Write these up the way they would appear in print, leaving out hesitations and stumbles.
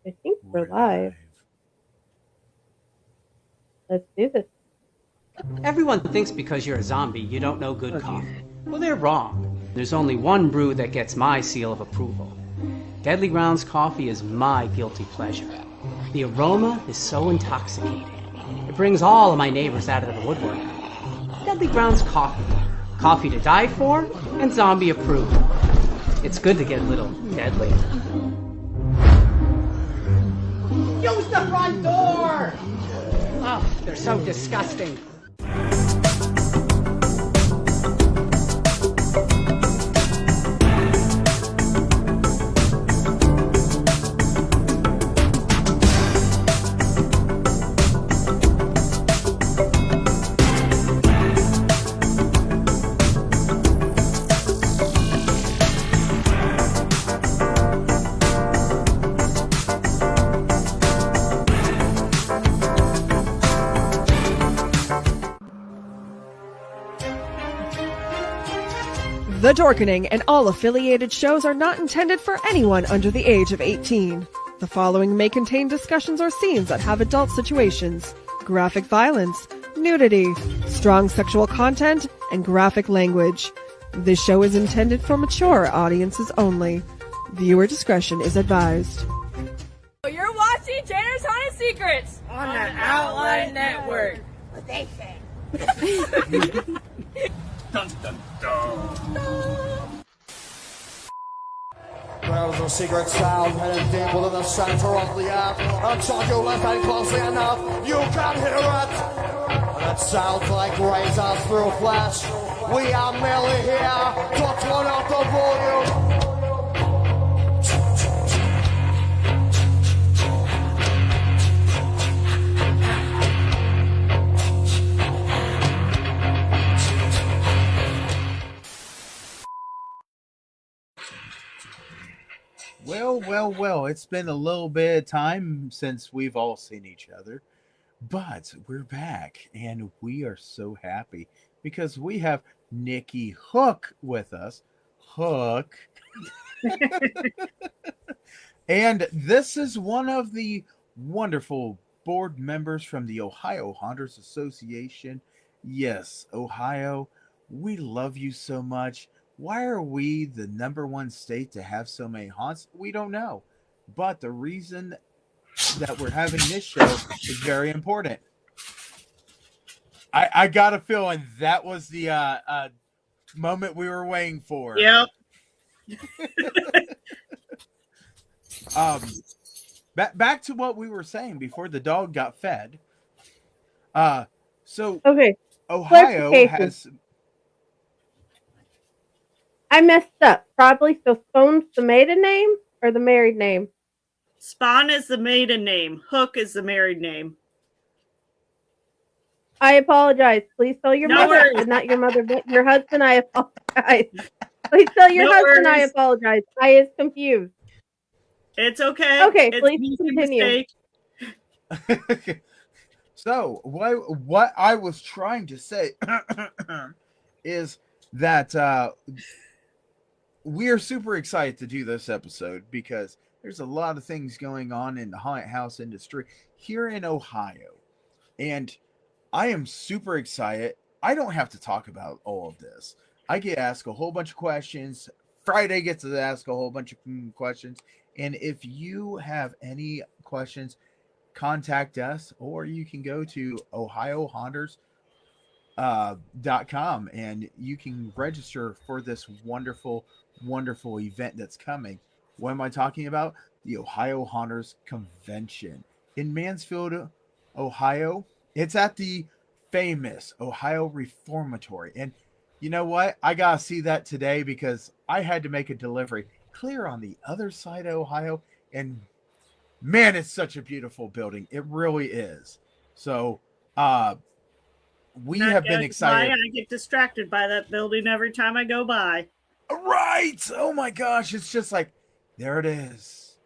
I think we're We're live. live. Let's do this. Everyone thinks because you're a zombie, you don't know good coffee. Well, they're wrong. There's only one brew that gets my seal of approval. Deadly Grounds coffee is my guilty pleasure. The aroma is so intoxicating. It brings all of my neighbors out of the woodwork. Deadly Grounds coffee. Coffee to die for and zombie approved. It's good to get a little deadly. Use the front door! Oh, they're so disgusting. The Dorkening and all affiliated shows are not intended for anyone under the age of 18. The following may contain discussions or scenes that have adult situations, graphic violence, nudity, strong sexual content, and graphic language. This show is intended for mature audiences only. Viewer discretion is advised. You're watching Tanner's Haunted Secrets on the Outline Network. What they say. Dun, dun, dun. There's a secret sound heading deep within the center of the earth. Until you listen closely enough, you can hear it. And it sounds like razors through flesh. We are merely here to turn up the volume. Well, it's been a little bit of time since we've all seen each other, but we're back and we are so happy because we have Nikki Hook with us. Hook. And this is one of the wonderful board members from the Ohio Haunters Association. Yes, Ohio, we love you so much. Why are we the number one state to have so many haunts? We don't know. But the reason that we're having this show is very important. I got a feeling that was the moment we were waiting for. Yep. Back to what we were saying before the dog got fed. So Okay. Ohio has... I messed up. Probably. So Spoon's the maiden name or the married name? Spawn is the maiden name. Hook is the married name. I apologize. Please tell your No mother, worries. not your mother, but your husband. I apologize. Please tell your No husband I worries. apologize. I is confused. It's okay. Okay, It's please an easy continue. mistake. So what I was trying to say is that we are super excited to do this episode because there's a lot of things going on in the haunted house industry here in Ohio. And I am super excited. I don't have to talk about all of this. I get asked a whole bunch of questions. Friday gets to ask a whole bunch of questions. And if you have any questions, contact us, or you can go to ohiohaunters.com and you can register for this wonderful event that's coming. What am I talking about? The Ohio Haunters Convention in Mansfield, Ohio. It's at the famous Ohio Reformatory. And you know what? I gotta see that today because I had to make a delivery clear on the other side of Ohio. And man, it's such a beautiful building. It really is. So we have been excited. Why I get distracted by that building every time I go by. Right. Oh my gosh. It's just like, there it is.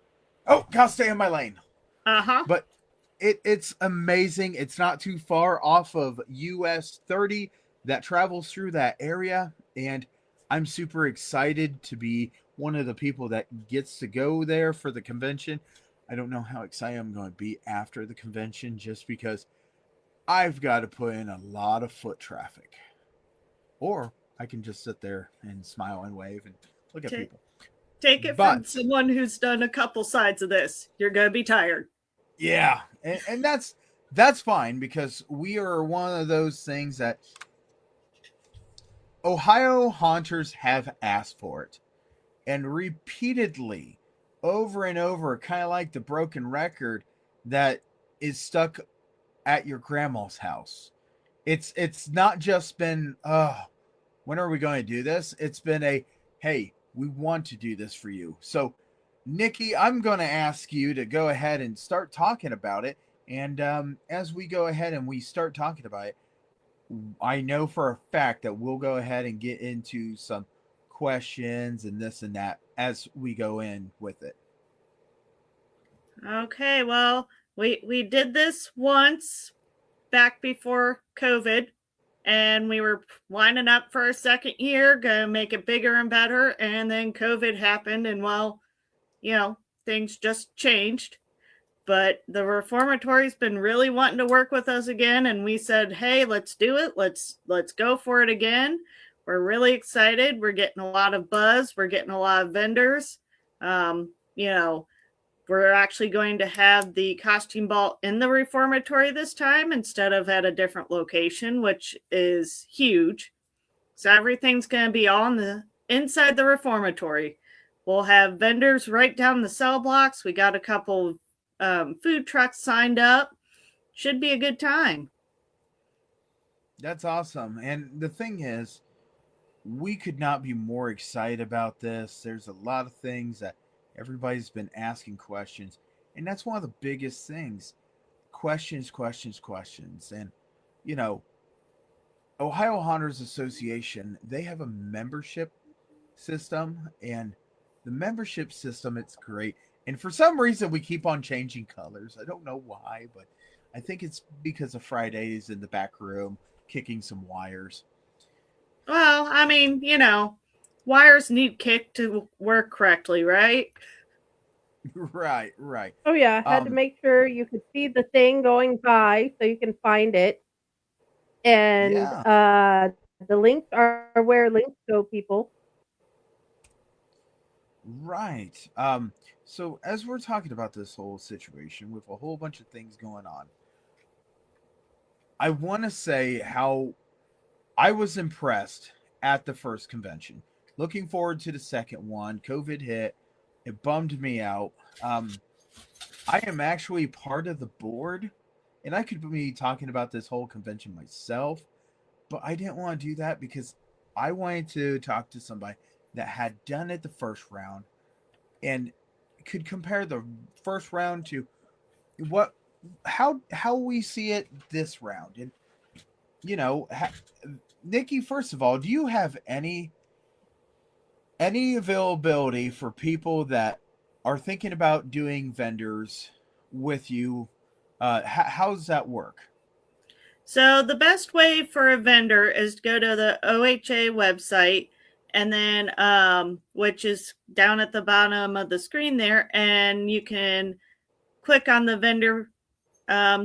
Oh, gotta stay in my lane. Uh-huh. But it's amazing. It's not too far off of US 30 that travels through that area. And I'm super excited to be one of the people that gets to go there for the convention. I don't know how excited I'm going to be after the convention, just because I've got to put in a lot of foot traffic. Or I can just sit there and smile and wave and look at people. Take it from someone who's done a couple sides of this. You're going to be tired. Yeah, and that's fine, because we are one of those things that Ohio haunters have asked for it. And repeatedly, over and over, kind of like the broken record that is stuck at your grandma's house. It's not just been, when are we going to do this? It's been hey, we want to do this for you. So, Nikki, I'm going to ask you to go ahead and start talking about it. And as we go ahead and we start talking about it, I know for a fact that we'll go ahead and get into some questions and this and that as we go in with it. Okay, well, we did this once back before COVID, and we were lining up for our second year, gonna make it bigger and better, and then COVID happened, and well, things just changed. But the reformatory's been really wanting to work with us again, and we said, hey, let's do it. Let's go for it again. We're really excited. We're getting a lot of buzz. We're getting a lot of vendors. We're actually going to have the costume ball in the reformatory this time instead of at a different location, which is huge. So everything's going to be on inside the reformatory. We'll have vendors right down the cell blocks. We got a couple food trucks signed up. Should be a good time. That's awesome. And the thing is, we could not be more excited about this. There's a lot of things that everybody's been asking questions, and that's one of the biggest things. Questions. And Ohio Haunters Association, they have a membership system, and the membership system, it's great. And for some reason, we keep on changing colors. I don't know why, but I think it's because of Fridays in the back room kicking some wires. Well, I mean, wires need kicked to work correctly, right? Right. Oh yeah, had to make sure you could see the thing going by so you can find it. And the links are where links go, people. Right. So as we're talking about this whole situation with a whole bunch of things going on, I want to say how I was impressed at the first convention. Looking forward to the second one. COVID hit. It bummed me out. I am actually part of the board, and I could be talking about this whole convention myself, but I didn't want to do that because I wanted to talk to somebody that had done it the first round and could compare the first round to how we see it this round. And Nikki, first of all, do you have any availability for people that are thinking about doing vendors with you? How does that work? So the best way for a vendor is to go to the OHA website, and then which is down at the bottom of the screen there, and you can click on the vendor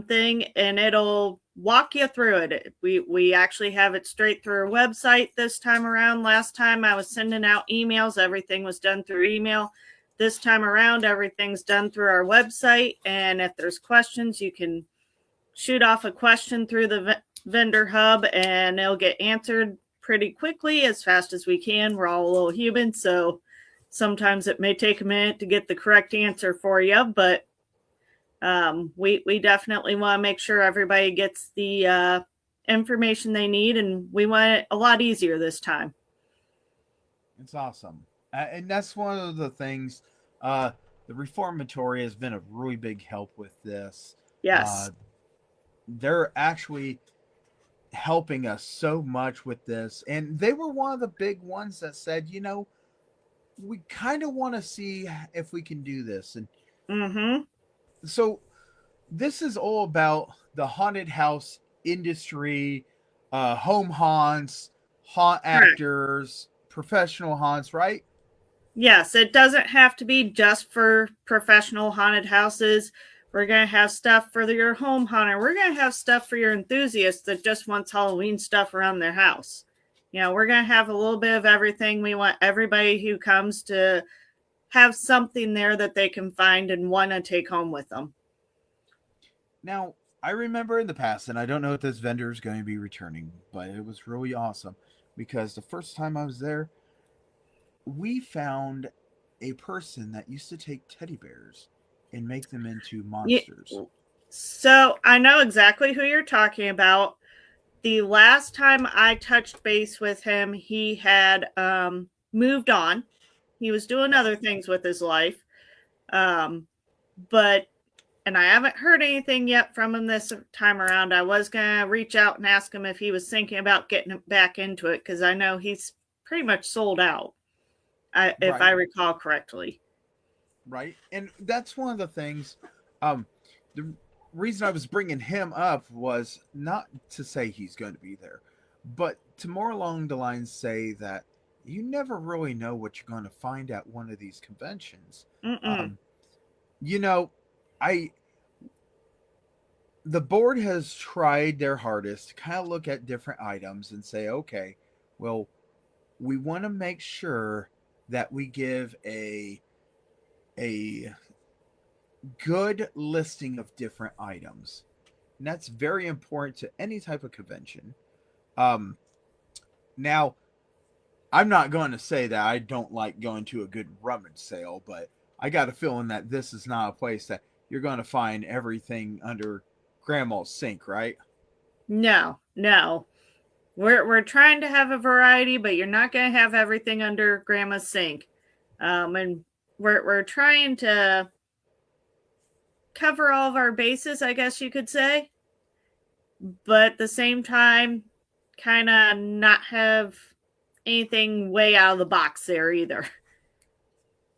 thing, and it'll walk you through it. We actually have it straight through our website this time around. Last time I was sending out emails, everything was done through email. This time around, everything's done through our website, and if there's questions, you can shoot off a question through the vendor hub, and it'll get answered pretty quickly, as fast as we can. We're all a little human, so sometimes it may take a minute to get the correct answer for you, but we definitely want to make sure everybody gets the information they need, and we want it a lot easier this time. It's awesome. And that's one of the things, the reformatory has been a really big help with this. Yes. They're actually helping us so much with this. And they were one of the big ones that said, we kind of want to see if we can do this. And so this is all about the haunted house industry, home haunts, haunt actors, professional haunts, right? Yes, it doesn't have to be just for professional haunted houses. We're going to have stuff for your home haunter. We're going to have stuff for your enthusiasts that just wants Halloween stuff around their house. You know, we're going to have a little bit of everything. We want everybody who comes to have something there that they can find and want to take home with them. Now, I remember in the past, and I don't know if this vendor is going to be returning, but it was really awesome because the first time I was there, we found a person that used to take teddy bears and make them into monsters. So I know exactly who you're talking about. The last time I touched base with him, he had moved on. He was doing other things with his life. But and I haven't heard anything yet from him this time around. I was going to reach out and ask him if he was thinking about getting back into it, because I know he's pretty much sold out, if I recall correctly. Right. And that's one of the things. The reason I was bringing him up was not to say he's going to be there, but to more along the lines say that you never really know what you're going to find at one of these conventions. You know, the board has tried their hardest to kind of look at different items and say, okay, well, we want to make sure that we give a good listing of different items. And that's very important to any type of convention. Now, I'm not going to say that I don't like going to a good rummage sale, but I got a feeling that this is not a place that you're going to find everything under grandma's sink, right? No. We're trying to have a variety, but you're not going to have everything under grandma's sink. And we're trying to cover all of our bases, I guess you could say, but at the same time, kind of not have anything way out of the box there either.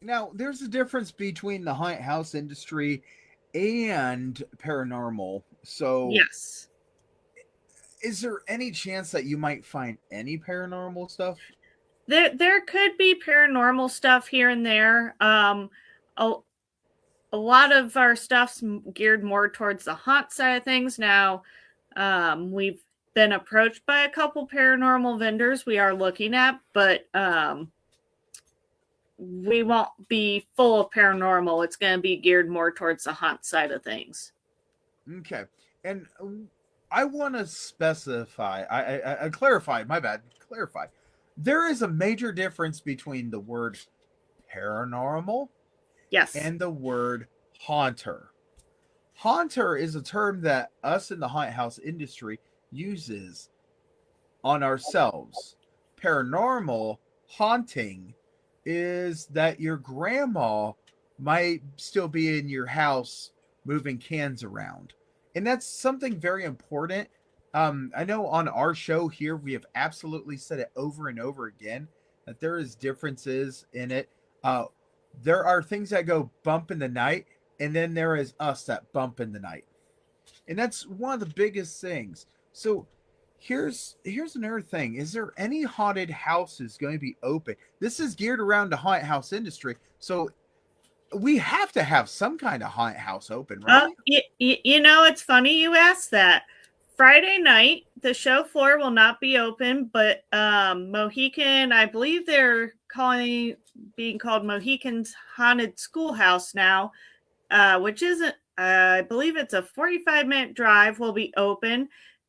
Now, there's a difference between the haunted house industry and paranormal. So, yes. Is there any chance that you might find any paranormal stuff? There could be paranormal stuff here and there. A lot of our stuff's geared more towards the haunt side of things. Now, we've been approached by a couple paranormal vendors we are looking at, but we won't be full of paranormal. It's going to be geared more towards the haunt side of things. Okay. And I want to specify, I clarify, my bad, clarify. There is a major difference between the word paranormal and the word haunter. Haunter is a term that us in the haunted house industry uses on ourselves. Paranormal, haunting, is that your grandma might still be in your house moving cans around. And that's something very important. I know on our show here, we have absolutely said it over and over again that there is differences in it. There are things that go bump in the night, and then there is us that bump in the night. And that's one of the biggest things. So here's another thing. Is there any haunted houses going to be open? This is geared around the haunted house industry. So we have to have some kind of haunted house open, right? You know, it's funny you asked that. Friday night, the show floor will not be open, but Mohican, I believe they're being called Mohican's Haunted Schoolhouse now, which isn't, I believe it's a 45-minute drive, will be open.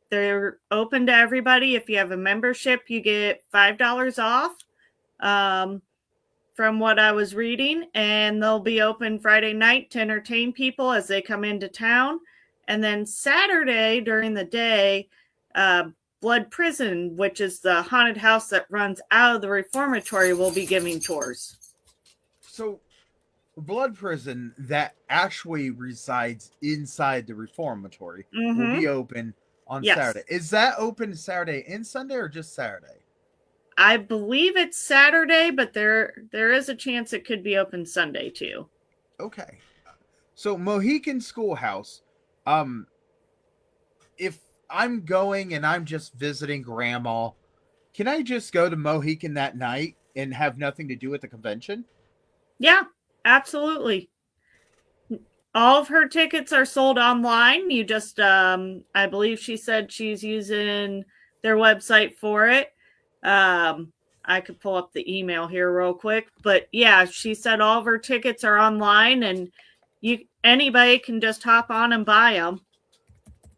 They're open to everybody. If you have a membership, you get $5 off. From what I was reading, and they'll be open Friday night to entertain people as they come into town. And then Saturday during the day, Blood Prison, which is the haunted house that runs out of the reformatory, will be giving tours. So Blood Prison, that actually resides inside the reformatory, will be open on Saturday. Is that open Saturday and Sunday or just Saturday? I believe it's Saturday, but there is a chance it could be open Sunday too. Okay. So Mohican Schoolhouse, if I'm going and I'm just visiting grandma, can I just go to Mohican that night and have nothing to do with the convention? Yeah, absolutely. All of her tickets are sold online. You just, I believe she said she's using their website for it. I could pull up the email here real quick, but yeah, she said all of her tickets are online, and anybody can just hop on and buy them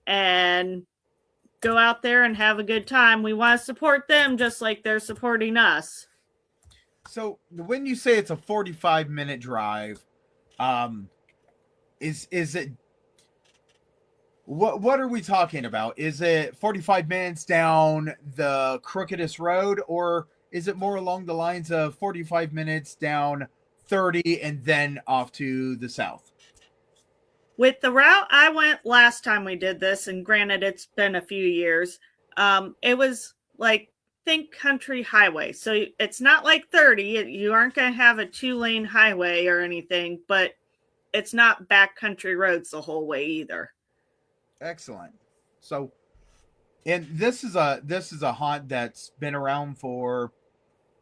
and go out there and have a good time. We want to support them just like they're supporting us. So when you say it's a 45-minute drive, is it what are we talking about? Is it 45 minutes down the crookedest road, or is it more along the lines of 45 minutes down 30 and then off to the south? With the route I went last time we did this, and granted it's been a few years, it was like, think country highway. So it's not like 30. You aren't going to have a 2-lane highway or anything, but it's not backcountry roads the whole way either. Excellent. So, and this is a haunt that's been around for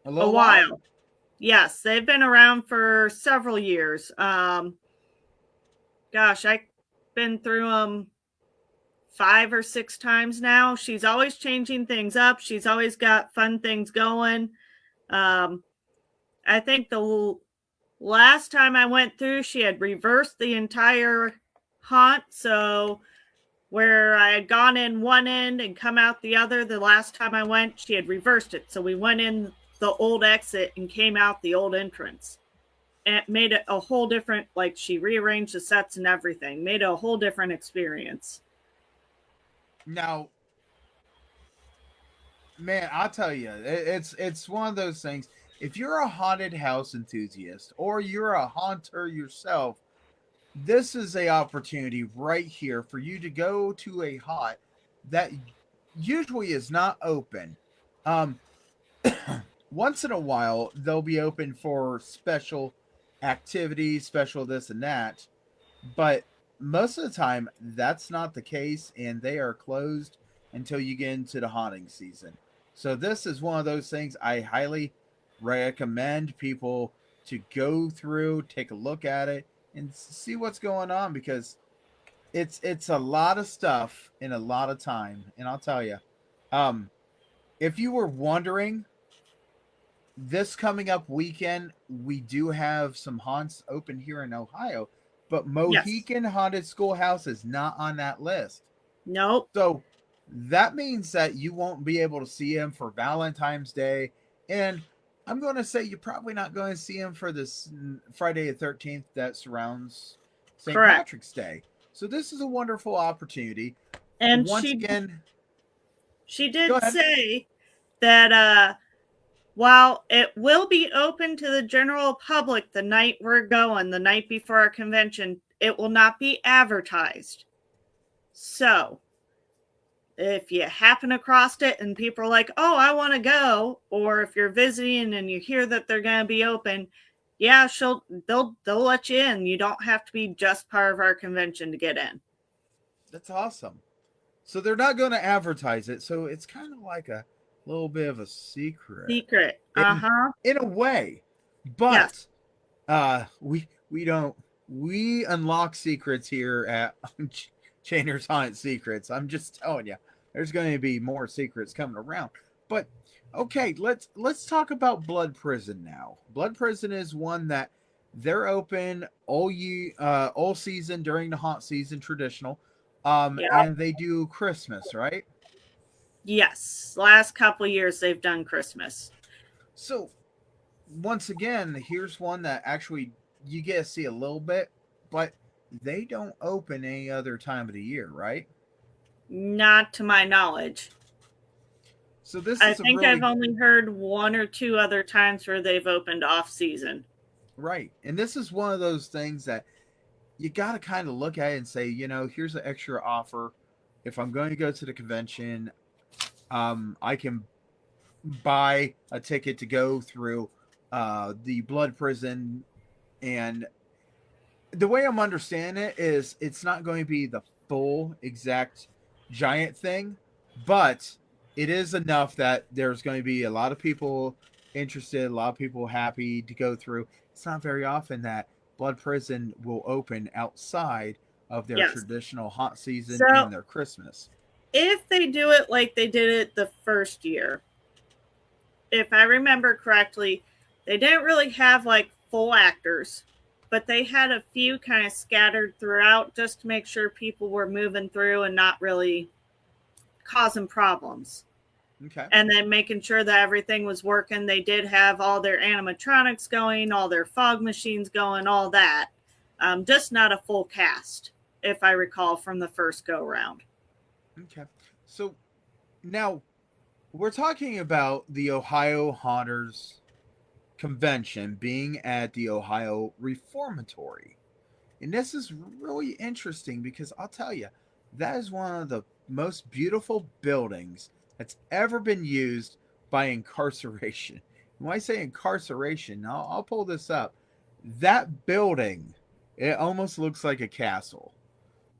a little while. Yes, they've been around for several years. Gosh, I've been through them 5 or 6 times now. She's always changing things up. She's always got fun things going. I think the last time I went through, she had reversed the entire haunt. So where I had gone in one end and come out the other, the last time I went, she had reversed it. So we went in the old exit and came out the old entrance. And it made it a whole different, like, she rearranged the sets and everything, made it a whole different experience. Now, man, I'll tell you, it's one of those things. If you're a haunted house enthusiast or you're a haunter yourself, this is a opportunity right here for you to go to a haunt that usually is not open. Once in a while, they'll be open for special activities, special this and that, but most of the time, that's not the case, and they are closed until you get into the haunting season. So this is one of those things I highly recommend people to go through, take a look at it, and see what's going on, because it's a lot of stuff in a lot of time. And I'll tell you, if you were wondering, this coming up weekend, we do have some haunts open here in Ohio, but Mohican Haunted Schoolhouse is not on that list. Nope. So that means that you won't be able to see him for Valentine's Day. And I'm going to say you're probably not going to see him for this Friday the 13th that surrounds St. Patrick's Day. So this is a wonderful opportunity. And once again, she did say that while it will be open to the general public the night we're going, the night before our convention, it will not be advertised. So if you happen across it and people are like, oh, I want to go, or if you're visiting and you hear that they're going to be open, yeah, they'll let you in. You don't have to be just part of our convention to get in. That's awesome. So they're not going to advertise it. So it's kind of like a little bit of a secret. In a way. But we unlock secrets here at Chainer's Haunted Secrets. I'm just telling you, there's going to be more secrets coming around. But okay, let's talk about Blood Prison now. Blood Prison is one that they're open all season during the haunt season, traditional. And they do Christmas, right? Yes. Last couple of years they've done Christmas. So once again, here's one that actually you get to see a little bit, but they don't open any other time of the year, right? Not to my knowledge. So this I think I've only heard 1 or 2 other times where they've opened off season. Right. And this is one of those things that you got to kind of look at it and say, here's an extra offer. If I'm going to go to the convention, I can buy a ticket to go through the Blood Prison. And the way I'm understanding it is it's not going to be the full exact giant thing, but it is enough that there's going to be a lot of people interested, a lot of people happy to go through. It's not very often that Blood Prison will open outside of their Yes. traditional haunt season So and their Christmas. if they do it like they did it the first year, if I remember correctly, they didn't really have like full actors, but they had a few kind of scattered throughout just to make sure people were moving through and not really causing problems. Okay. And then making sure that everything was working. They did have all their animatronics going, all their fog machines going, all that. Just not a full cast, if I recall from the first go round. Okay. So now we're talking about the Ohio Haunters convention being at the Ohio Reformatory. And this is really interesting because I'll tell you, that is one of the most beautiful buildings that's ever been used by incarceration. When I say incarceration, I'll pull this up. That building, it almost looks like a castle.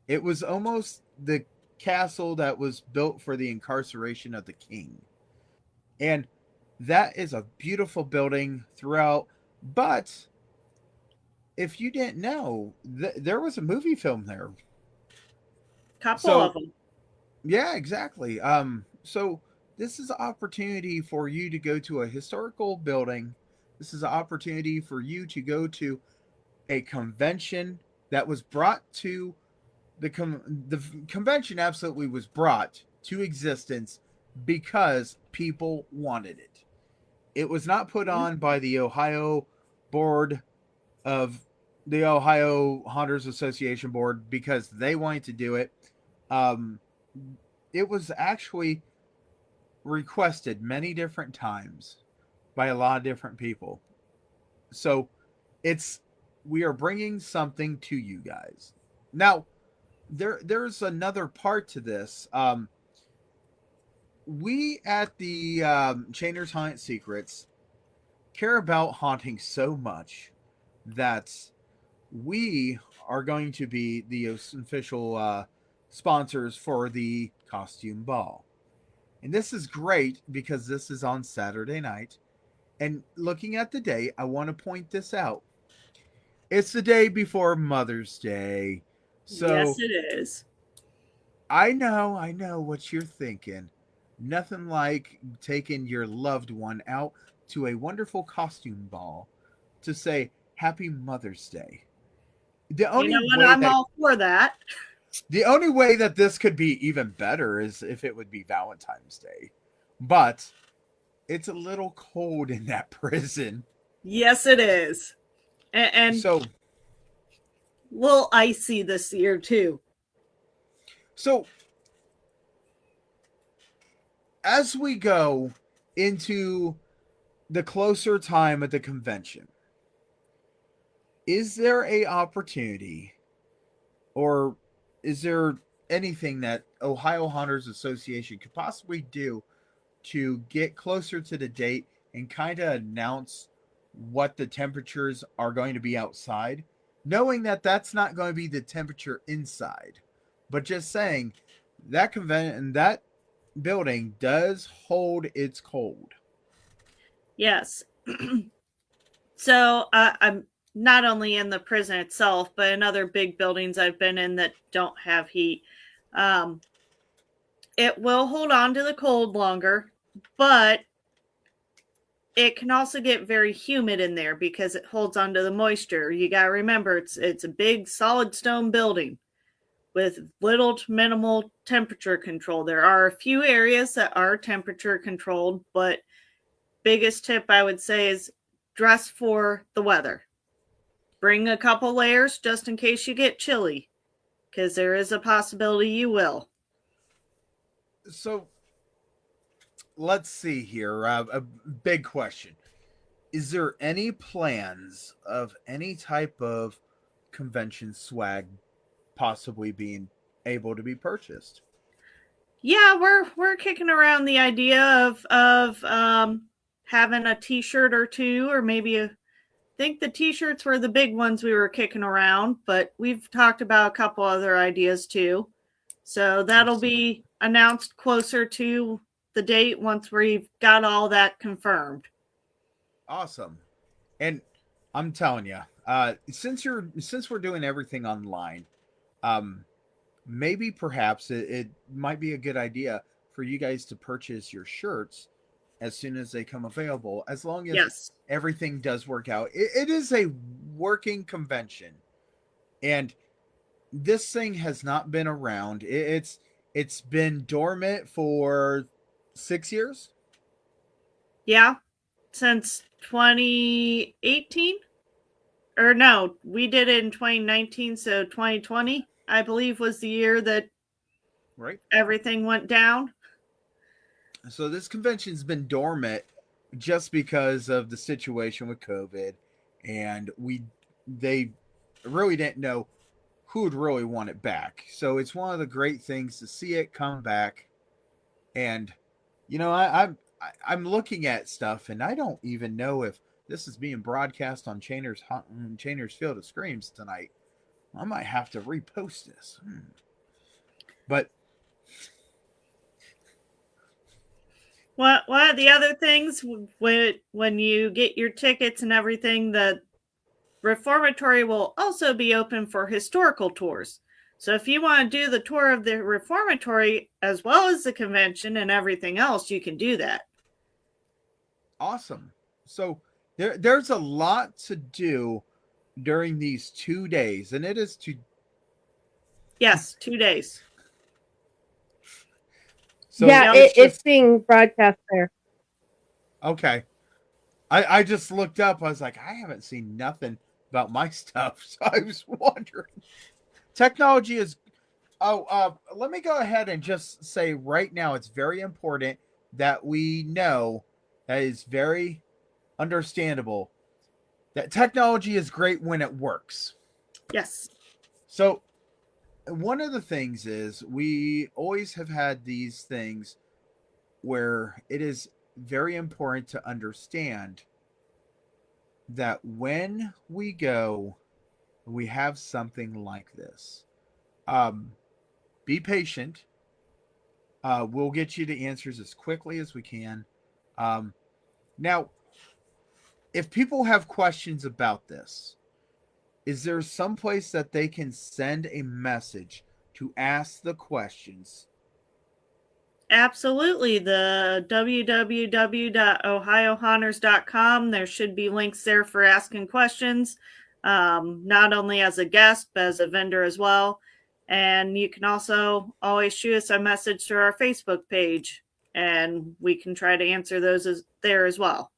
It was almost the castle that was built for the incarceration of the king. And that is a beautiful building throughout. But if you didn't know, there was a movie film there. Couple of them. Yeah, exactly. So this is an opportunity for you to go to a historical building. This is an opportunity for you to go to a convention that was brought to the convention. Absolutely was brought to existence because people wanted it. It was not put on by the Ohio board of the Ohio Hunters Association board because they wanted to do it. Um, it was actually requested many different times by a lot of different people. So it's we are bringing something to you guys. Now, there's another part to this. We at the Chainers Haunt Secrets care about haunting so much that we are going to be the official sponsors for the costume ball. And this is great because this is on Saturday night. And looking at the day, I want to point this out. It's the day before Mother's Day. So yes, it is. I know what you're thinking. Nothing like taking your loved one out to a wonderful costume ball to say Happy Mother's Day. The only You know what? way I'm that all for that. the only way that this could be even better is if it would be Valentine's Day. But it's a little cold in that prison. Yes, it is. And So a little icy this year, too. So as we go into the closer time at the convention, is there a opportunity or is there anything that Ohio Hunters Association could possibly do to get closer to the date and kind of announce what the temperatures are going to be outside, knowing that that's not going to be the temperature inside, but just saying that convention, that building does hold its cold. Yes. So I'm not only in the prison itself, but in other big buildings I've been in that don't have heat. It will hold on to the cold longer, but it can also get very humid in there because it holds on to the moisture. You got to remember, it's a big solid stone building with little to minimal temperature control. There are a few areas that are temperature controlled, but biggest tip I would say is dress for the weather. Bring a couple layers just in case you get chilly, because there is a possibility you will. So let's see here. A big question. Is there any plans of any type of convention swag possibly being able to be purchased? Yeah, we're kicking around the idea of having a t-shirt or two, or maybe I think the t-shirts were the big ones we were kicking around, but we've talked about a couple other ideas too. So that'll be announced closer to the date once we've got all that confirmed. Awesome. And I'm telling you, since we're doing everything online, um, maybe perhaps it might be a good idea for you guys to purchase your shirts as soon as they come available, as long as Yes. everything does work out. It is a working convention, and this thing has not been around. It's been dormant for 6 years. Yeah. Since 2018? Or no, we did it in 2019, so 2020, I believe, was the year that Right. everything went down. So this convention's been dormant just because of the situation with COVID, and they really didn't know who would really want it back. So it's one of the great things to see it come back. And I'm looking at stuff, and I don't even know if this is being broadcast on Chainer's Field of Screams tonight. I might have to repost this. But One of the other things, when you get your tickets and everything, the reformatory will also be open for historical tours. So if you want to do the tour of the reformatory as well as the convention and everything else, you can do that. awesome. So there's a lot to do during these 2 days, and it is to Yes, 2 days. so yeah, it's being broadcast there. okay. I just looked up. I was like, I haven't seen nothing about my stuff, so I was wondering. Technology is. Let me go ahead and just say right now, it's very important that we know that it's very understandable that technology is great when it works. Yes. So one of the things is we always have had these things where it is very important to understand that when we go, we have something like this. Be patient. We'll get you the answers as quickly as we can. Now, if people have questions about this, is there some place that they can send a message to ask the questions? Absolutely. The www.ohiohonors.com. There should be links there for asking questions, not only as a guest, but as a vendor as well. And you can also always shoot us a message through our Facebook page, and we can try to answer those there as well.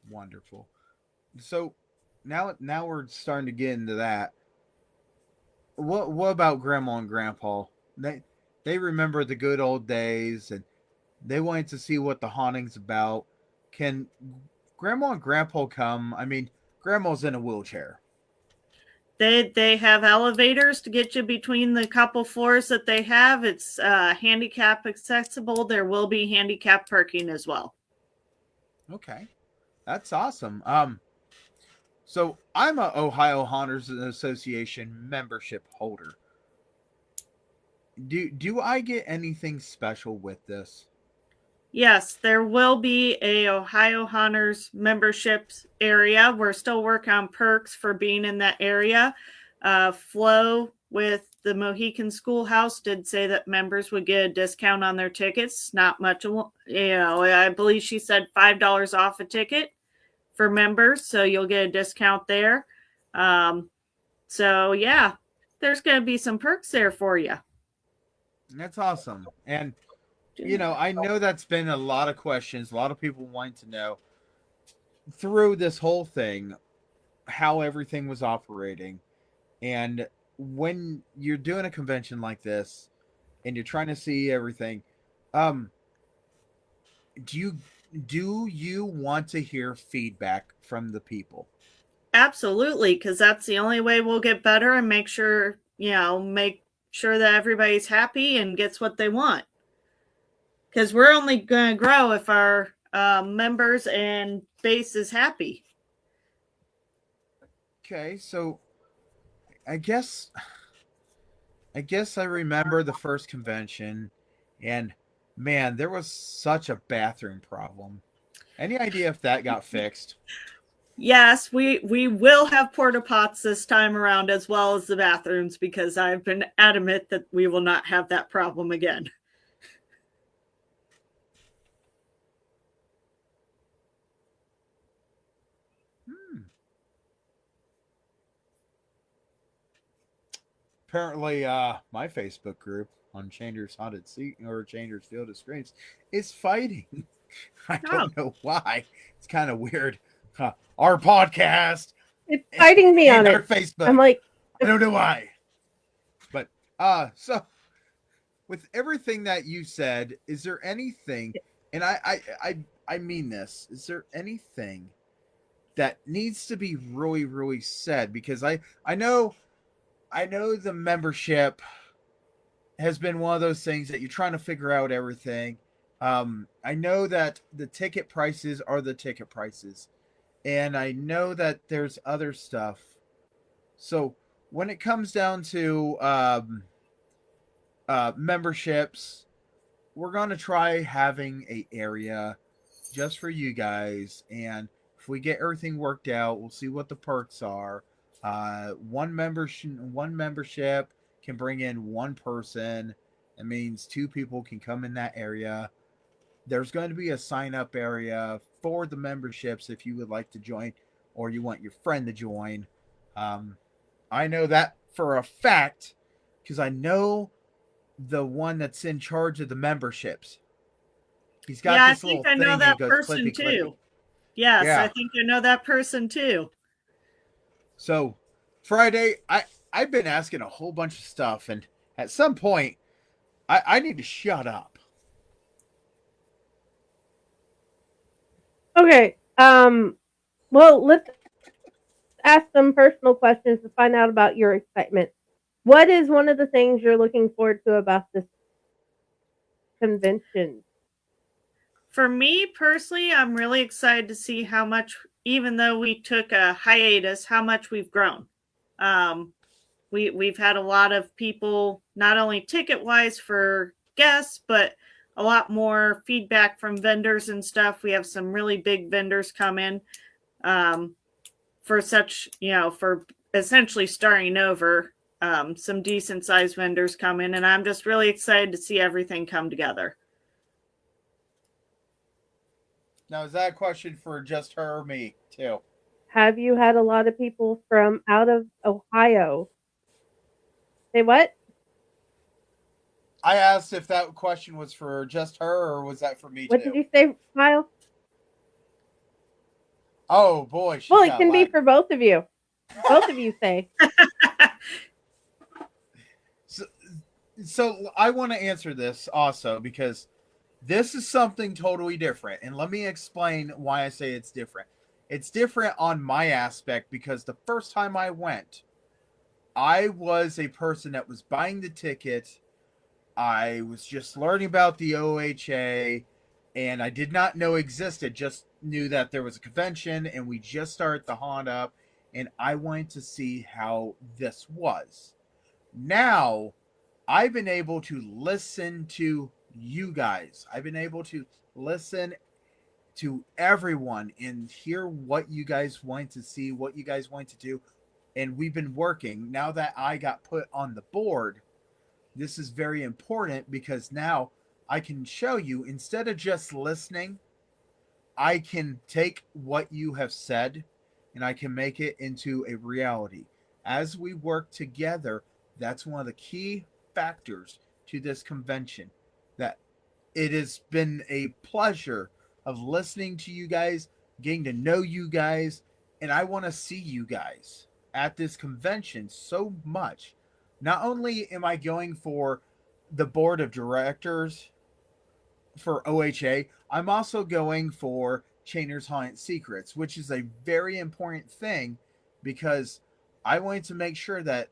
Wonderful. So now we're starting to get into that. What about Grandma and Grandpa? They remember the good old days, and they wanted to see what the haunting's about. Can Grandma and Grandpa come? I mean, Grandma's in a wheelchair. They have elevators to get you between the couple floors that they have. It's handicap accessible. There will be handicap parking as well. Okay, that's awesome. So I'm a Ohio Haunters Association membership holder. Do I get anything special with this? Yes, there will be a Ohio Hunters memberships area. We're still working on perks for being in that area. Flo with the Mohican Schoolhouse did say that members would get a discount on their tickets. Not much, I believe she said $5 off a ticket for members, so you'll get a discount there. So yeah, there's going to be some perks there for you. That's awesome. And I know that's been a lot of questions, a lot of people wanting to know through this whole thing how everything was operating. And when you're doing a convention like this and you're trying to see everything, do you want to hear feedback from the people? Absolutely, because that's the only way we'll get better and make sure that everybody's happy and gets what they want. Because we're only going to grow if our members and base is happy. Okay, so I guess I remember the first convention, and man, there was such a bathroom problem. Any idea if that got fixed? Yes, we will have porta pots this time around, as well as the bathrooms, because I've been adamant that we will not have that problem again. Apparently, my Facebook group on Changer's Haunted Seat or Changer's Field of Screams is fighting. I don't know why. It's kind of weird. Our podcast. It's fighting me on our it. Facebook. I'm like, I don't know why. But so with everything that you said, is there anything? And I mean this. Is there anything that needs to be really, really said? Because I know the membership has been one of those things that you're trying to figure out everything. I know that the ticket prices are the ticket prices, and I know that there's other stuff. So when it comes down to memberships, we're going to try having a area just for you guys, and if we get everything worked out, we'll see what the perks are. One membership can bring in one person. It means two people can come in that area. There's going to be a sign up area for the memberships if you would like to join or you want your friend to join. I know that for a fact because I know the one that's in charge of the memberships. He's got this little thing. I know that goes, person clippy, too. clippy. Yes, Yeah. I think I know that person too. So Friday, I've been asking a whole bunch of stuff, and at some point, I need to shut up. okay. Well, let's ask some personal questions to find out about your excitement. What is one of the things you're looking forward to about this convention? For me personally, I'm really excited to see how much, even though we took a hiatus, how much we've grown. We've had a lot of people, not only ticket wise for guests, but a lot more feedback from vendors and stuff. We have some really big vendors come in for such, for essentially starting over. Some decent sized vendors come in, and I'm just really excited to see everything come together. Now, is that a question for just her or me, too? Have you had a lot of people from out of Ohio? Say what? I asked if that question was for just her or was that for me, What too? did you say, Kyle? Oh, boy. Well, it can be for both of you. Both of you say. So I want to answer this also because this is something totally different. And let me explain why I say it's different. It's different on my aspect because the first time I went, I was a person that was buying the ticket. I was just learning about the OHA and I did not know existed, just knew that there was a convention and we just started the haunt up and I wanted to see how this was. Now, I've been able to listen to you guys. I've been able to listen to everyone and hear what you guys want to see, what you guys want to do. And we've been working. Now that I got put on the board, this is very important because now I can show you, instead of just listening, I can take what you have said and I can make it into a reality. As we work together, that's one of the key factors to this convention, that it has been a pleasure of listening to you guys, getting to know you guys, and I want to see you guys at this convention so much. Not only am I going for the board of directors for OHA, I'm also going for Chainer's Haunted Secrets, which is a very important thing because I wanted to make sure that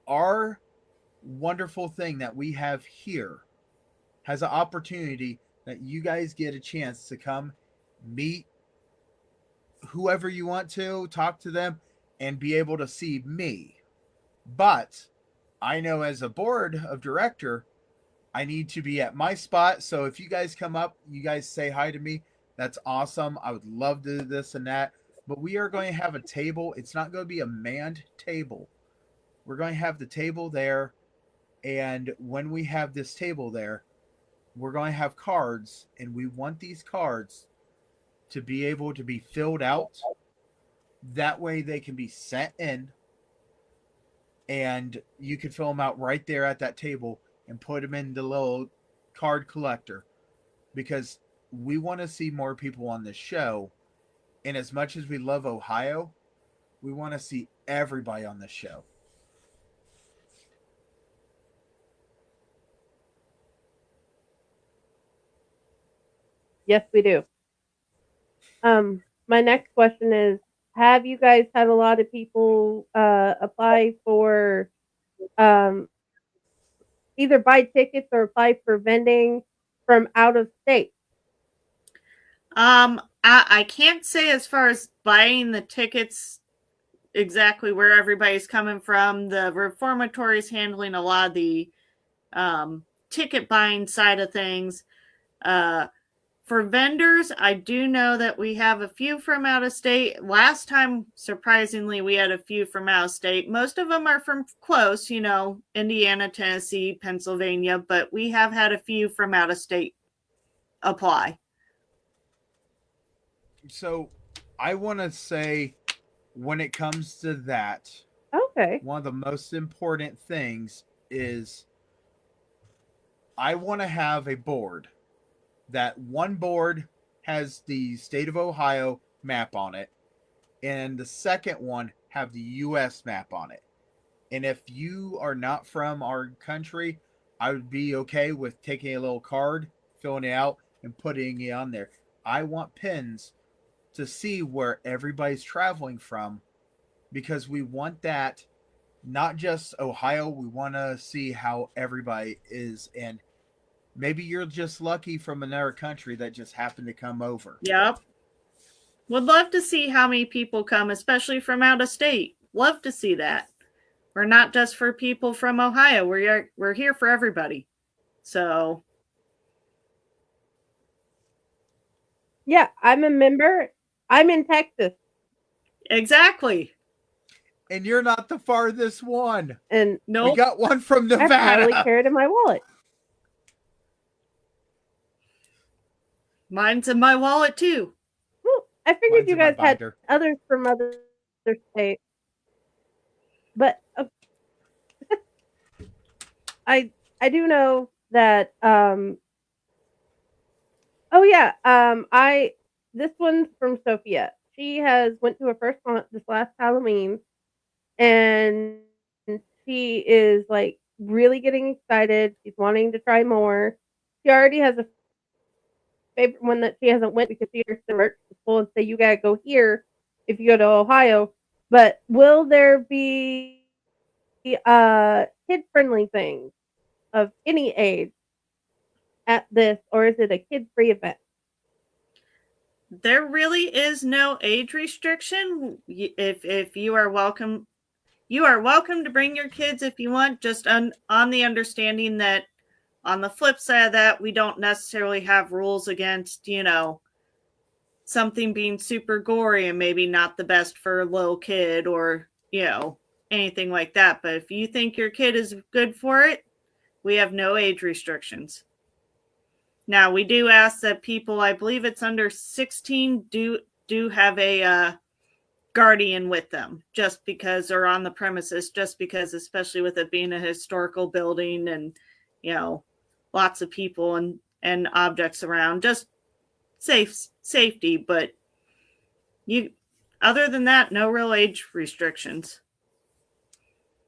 our wonderful thing that we have here has an opportunity that you guys get a chance to come meet whoever you want to, talk to them, and be able to see me. But I know as a board of director, I need to be at my spot. So if you guys come up, you guys say hi to me, That's awesome. I would love to do this and that. But we are going to have a table. It's not going to be a manned table. We're going to have the table there. And when we have this table there, we're going to have cards. And we want these cards to be able to be filled out. That way they can be sent in. And you can fill them out right there at that table and put them in the little card collector. Because we want to see more people on this show. And as much as we love Ohio, we want to see everybody on this show. Yes, we do. My next question is, have you guys had a lot of people apply for um, either buy tickets or apply for vending from out of state? I can't say as far as buying the tickets exactly where everybody's coming from. The reformatory is handling a lot of the ticket buying side of things. For vendors, I do know that we have a few from out of state. Last time, surprisingly, we had a few from out of state. Most of them are from close, Indiana, Tennessee, Pennsylvania, but we have had a few from out of state apply. So I want to say, when it comes to that, okay, one of the most important things is I want to have a board. That one board has the state of Ohio map on it, and the second one have the U.S. map on it. And if you are not from our country, I would be okay with taking a little card, filling it out, and putting it on there. I want pins to see where everybody's traveling from, because we want that, not just Ohio. We want to see how everybody is, and maybe you're just lucky from another country that just happened to come over. Yep. Would love to see how many people come, especially from out of state. Love to see that. We're not just for people from Ohio. We're here for everybody. So. Yeah, I'm a member. I'm in Texas. Exactly. And you're not the farthest one. And nope. We got one from Nevada. I probably carry it in my wallet. Mine's in my wallet too. Well, I figured you guys had others from other states, but I do know that. This one's from Sophia. She went to her first haunt this last Halloween, and she is like really getting excited. She's wanting to try more. She already has a favorite one that she hasn't went because she hears the merch school and say you gotta go here if you go to Ohio. But will there be kid friendly things of any age at this, or is it a kid free event? There really is no age restriction. If you are welcome, to bring your kids if you want, just on the understanding that on the flip side of that, we don't necessarily have rules against, something being super gory and maybe not the best for a little kid or, anything like that. But if you think your kid is good for it, we have no age restrictions. Now, we do ask that people, I believe it's under 16, do have a guardian with them, just because, or on the premises, just because, especially with it being a historical building and, lots of people and objects around, just safety. But other than that, no real age restrictions.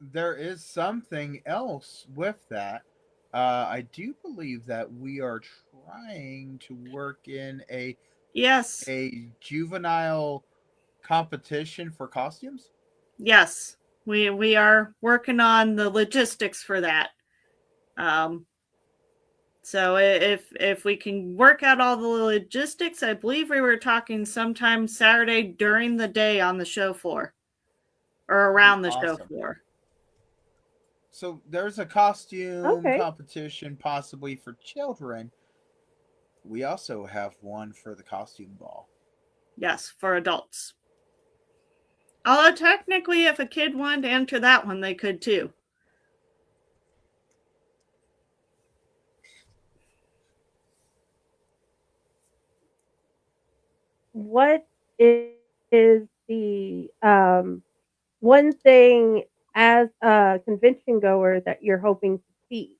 There is something else with that. I do believe that we are trying to work in a juvenile competition for costumes. Yes, we are working on the logistics for that. So if we can work out all the logistics, I believe we were talking sometime Saturday during the day on the show floor or around the show floor. So there's a costume competition possibly for children. we also have one for the costume ball. Yes, for adults. Although technically, if a kid wanted to enter that one, they could too. What is the one thing as a convention goer that you're hoping to see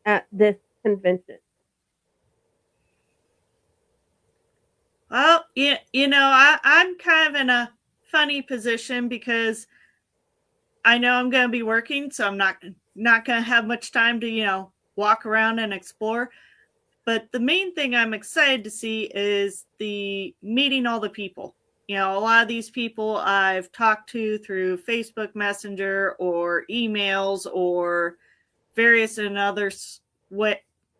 at this convention? Well, I'm kind of in a funny position because I know I'm going to be working, so I'm not going to have much time to walk around and explore. But the main thing I'm excited to see is the meeting all the people. A lot of these people I've talked to through Facebook Messenger or emails or various and other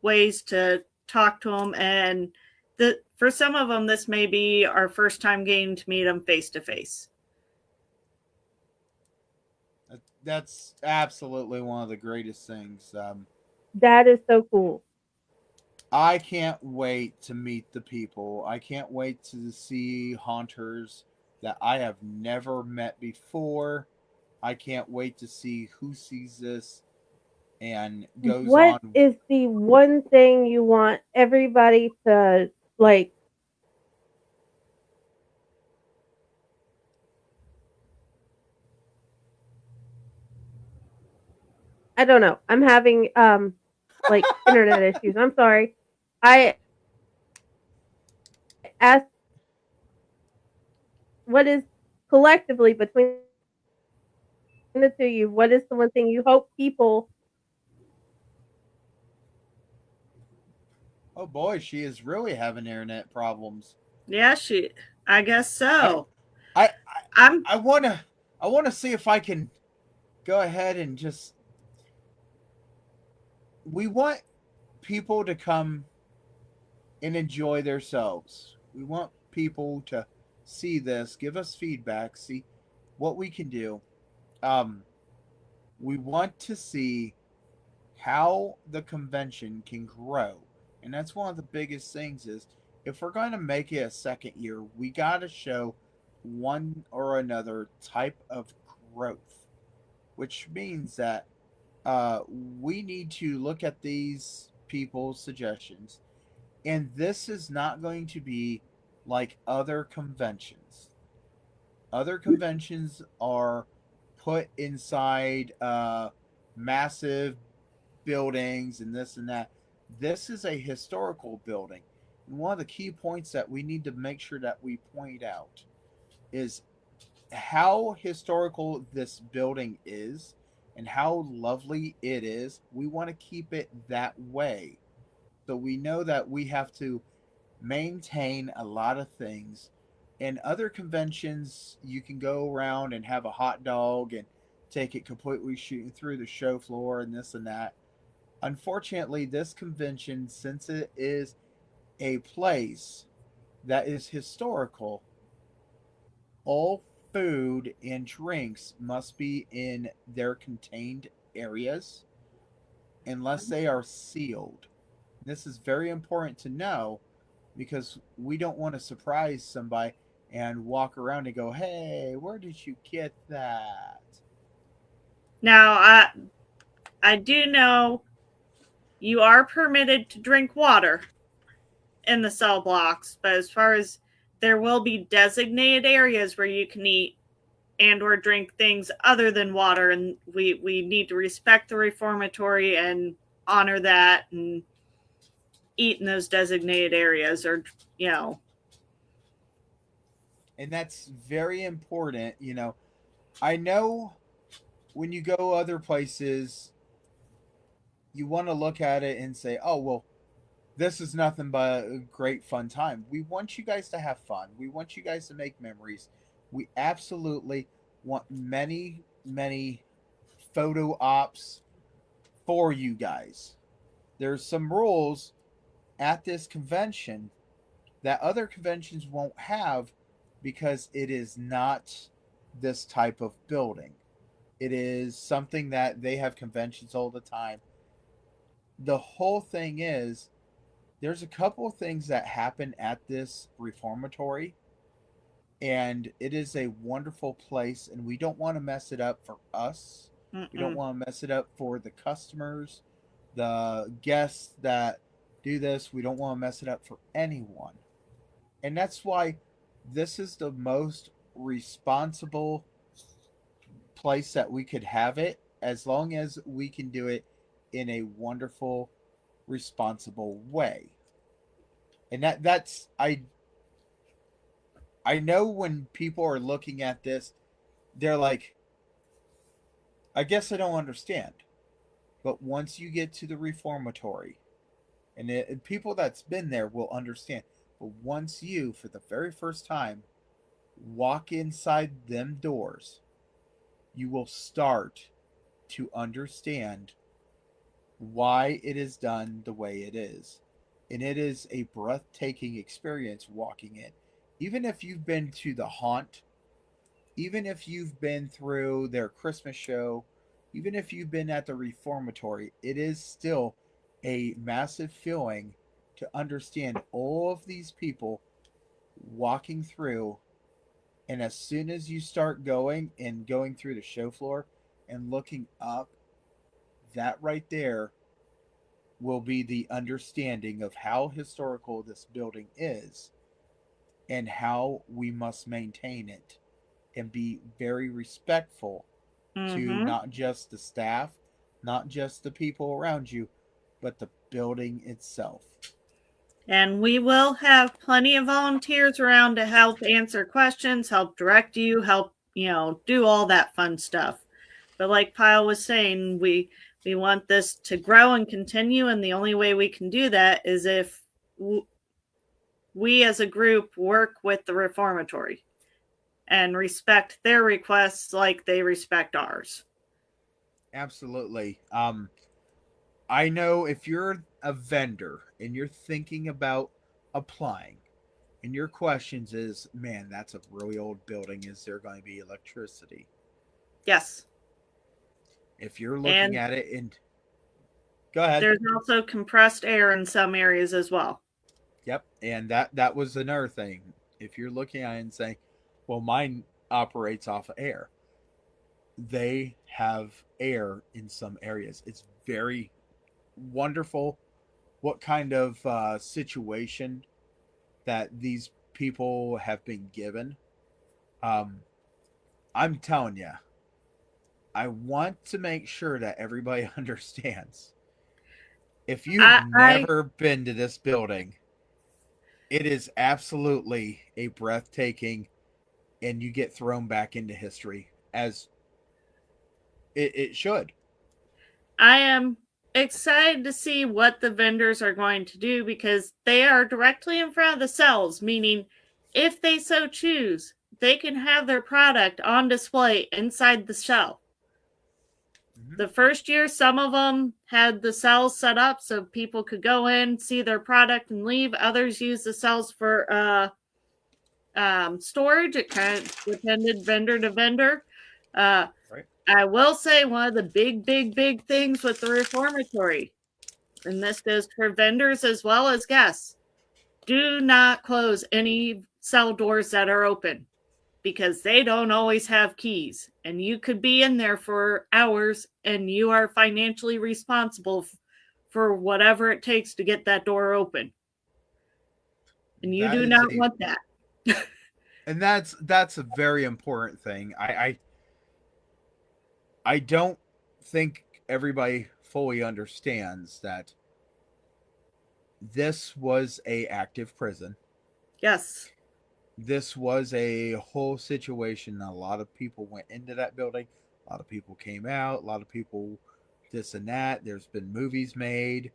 ways to talk to them. And for some of them, this may be our first time getting to meet them face to face. That's absolutely one of the greatest things. That is so cool. I can't wait to meet the people. I can't wait to see haunters that I have never met before. I can't wait to see who sees this and goes What on. is the one thing you want everybody to like? I don't know. I'm having like internet issues. I'm sorry. I asked what is collectively between the two of you, what is the one thing you hope people Oh boy, she is really having internet problems. Yeah, I guess I so. I I'm I wanna see if I can go ahead and just we want people to come and enjoy themselves. We want people to see this, give us feedback, see what we can do. Um, we want to see how the convention can grow, and that's one of the biggest things. Is if we're going to make it a second year, we got to show one or another type of growth, which means that we need to look at these people's suggestions, and this is not going to be like other conventions. Other conventions are put inside massive buildings and this and that. This is a historical building. And one of the key points that we need to make sure that we point out is how historical this building is and how lovely it is. We want to keep it that way. So we know that we have to maintain a lot of things. In other conventions, you can go around and have a hot dog and take it completely shooting through the show floor and this and that. Unfortunately, this convention, since it is a place that is historical, all food and drinks must be in their contained areas unless they are sealed. This is very important to know because we don't want to surprise somebody and walk around and go, "Hey, where did you get that?" Now I do know you are permitted to drink water in the cell blocks, but as far as there will be designated areas where you can eat and or drink things other than water, and we need to respect the reformatory and honor that and eat in those designated areas, or you know And that's very important. I know when you go other places, you want to look at it and say, "Oh, well, this is nothing but a great fun time." We want you guys to have fun. We want you guys to make memories. We absolutely want many, many photo ops for you guys. There's some rules at this convention that other conventions won't have because it is not this type of building. It is something that they have conventions all the time. The whole thing is there's a couple of things that happen at this reformatory, and it is a wonderful place, and we don't want to mess it up for us. We don't Mm-mm. want to mess it up for the customers, the guests that do this. We don't want to mess it up for anyone. And that's why this is the most responsible place that we could have it, as long as we can do it in a wonderful, responsible way. And that's I know when people are looking at this, they're like, I guess I don't understand. But once you get to the reformatory, and people that's been there will understand. But once you, for the very first time, walk inside them doors, you will start to understand why it is done the way it is. And it is a breathtaking experience walking in. Even if you've been to the haunt, even if you've been through their Christmas show, even if you've been at the reformatory, it is still a massive feeling to understand all of these people walking through. And as soon as you start going through the show floor and looking up, that right there will be the understanding of how historical this building is and how we must maintain it and be very respectful to Mm-hmm. not just the staff, not just the people around you, but the building itself. And we will have plenty of volunteers around to help answer questions, help direct you, help, do all that fun stuff. But like Pyle was saying, we want this to grow and continue, and the only way we can do that is if we as a group work with the reformatory and respect their requests like they respect ours. Absolutely. I know if you're a vendor and you're thinking about applying, and your questions is, man, that's a really old building. Is there going to be electricity? Yes. If you're looking And at it and go ahead. there's also compressed air in some areas as well. Yep. And that was another thing. If you're looking at it and saying, well, mine operates off of air, they have air in some areas. It's very wonderful what kind of situation that these people have been given. Um, I'm telling you, I want to make sure that everybody understands. If you've I never been to this building, it is absolutely a breathtaking, and you get thrown back into history as it should. I am excited to see what the vendors are going to do because they are directly in front of the cells, meaning if they so choose, they can have their product on display inside the cell. Mm-hmm. The first year, some of them had the cells set up so people could go in, see their product, and leave. Others used the cells for storage. It kind of depended vendor to vendor. Right. I will say one of the big things with the reformatory, and this goes for vendors as well as guests, do not close any cell doors that are open because they don't always have keys. And you could be in there for hours and you are financially responsible for whatever it takes to get that door open. And you That do is not want that. and that's a very important thing. I don't think everybody fully understands that this was a active prison. Yes. This was a whole situation. A lot of people went into that building. A lot of people came out. A lot of people this and that. There's been movies made.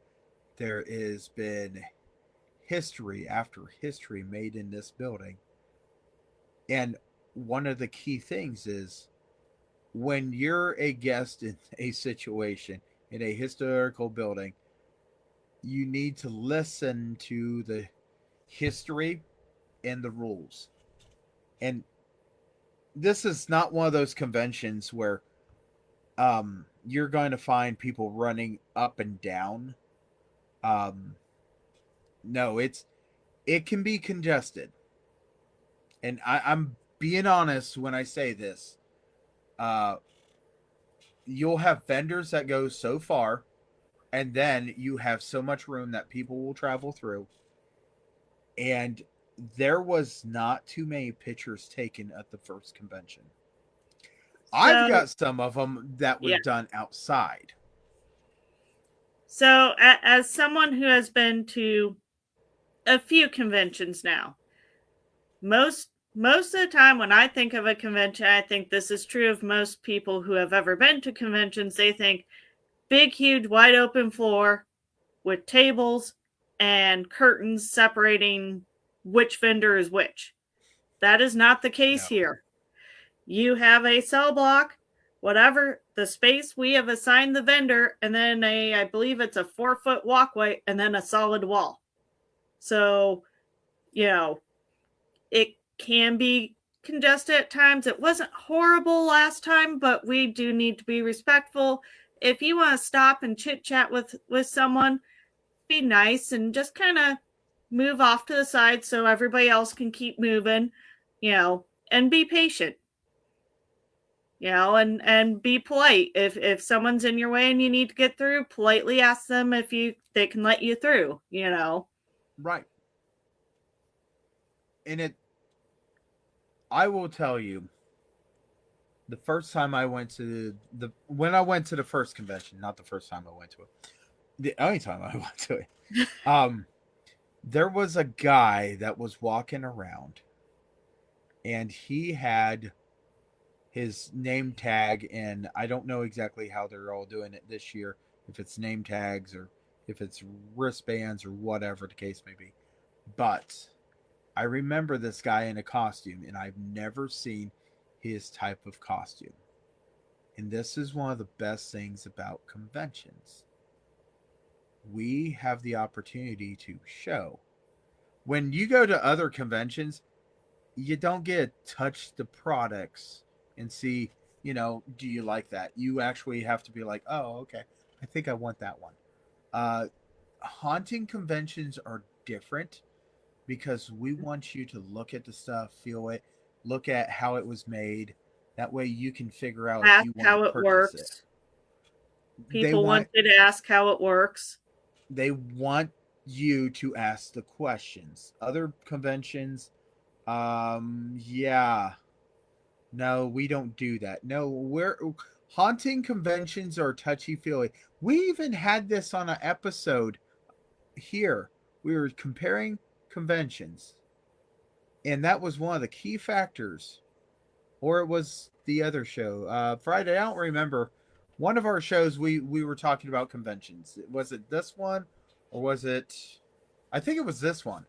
There has been history after history made in this building. And one of the key things is when you're a guest in a situation in a historical building, you need to listen to the history and the rules. And this is not one of those conventions where you're going to find people running up and down. Um, No, it can be congested, and I'm being honest when I say this. Uh, you'll have vendors that go so far, and then you have so much room that people will travel through. And there was not too many pictures taken at the first convention. I've So, got some of them that were yeah. done outside. So, as someone who has been to a few conventions now, most of the time when I think of a convention, I think this is true of most people who have ever been to conventions. They think big, huge, wide open floor with tables and curtains separating which vendor is which. That is not the case No. here. You have a cell block, whatever the space we have assigned the vendor, and then I believe it's a 4-foot walkway and then a solid wall. So, it can be congested at times. It wasn't horrible last time, but we do need to be respectful. If you want to stop and chit chat with someone, be nice and just kind of move off to the side so everybody else can keep moving, and be patient. And be polite. If someone's in your way and you need to get through, politely ask them if they can let you through. Right. And I will tell you, the first time I went to when I went to the first convention, not the first time I went to it, the only time I went to it, there was a guy that was walking around, and he had his name tag, and I don't know exactly how they're all doing it this year, if it's name tags or if it's wristbands or whatever the case may be. But I remember this guy in a costume, and I've never seen his type of costume. And this is one of the best things about conventions. We have the opportunity to show. When you go to other conventions, you don't get to touch the products and see, do you like that? You actually have to be like, oh, okay, I think I want that one. Haunting conventions are different because we want you to look at the stuff, feel it, look at how it was made. That way you can figure out if Ask you want how to it purchase it. works. People want you to ask how it works. They want you to ask the questions. Other conventions, yeah. No, we don't do that. No, haunting conventions are touchy feely. We even had this on an episode here. We were comparing conventions, and that was one of the key factors. Or it was the other show. Friday, I don't remember. One of our shows we were talking about conventions. Was it this one or was it I think it was this one.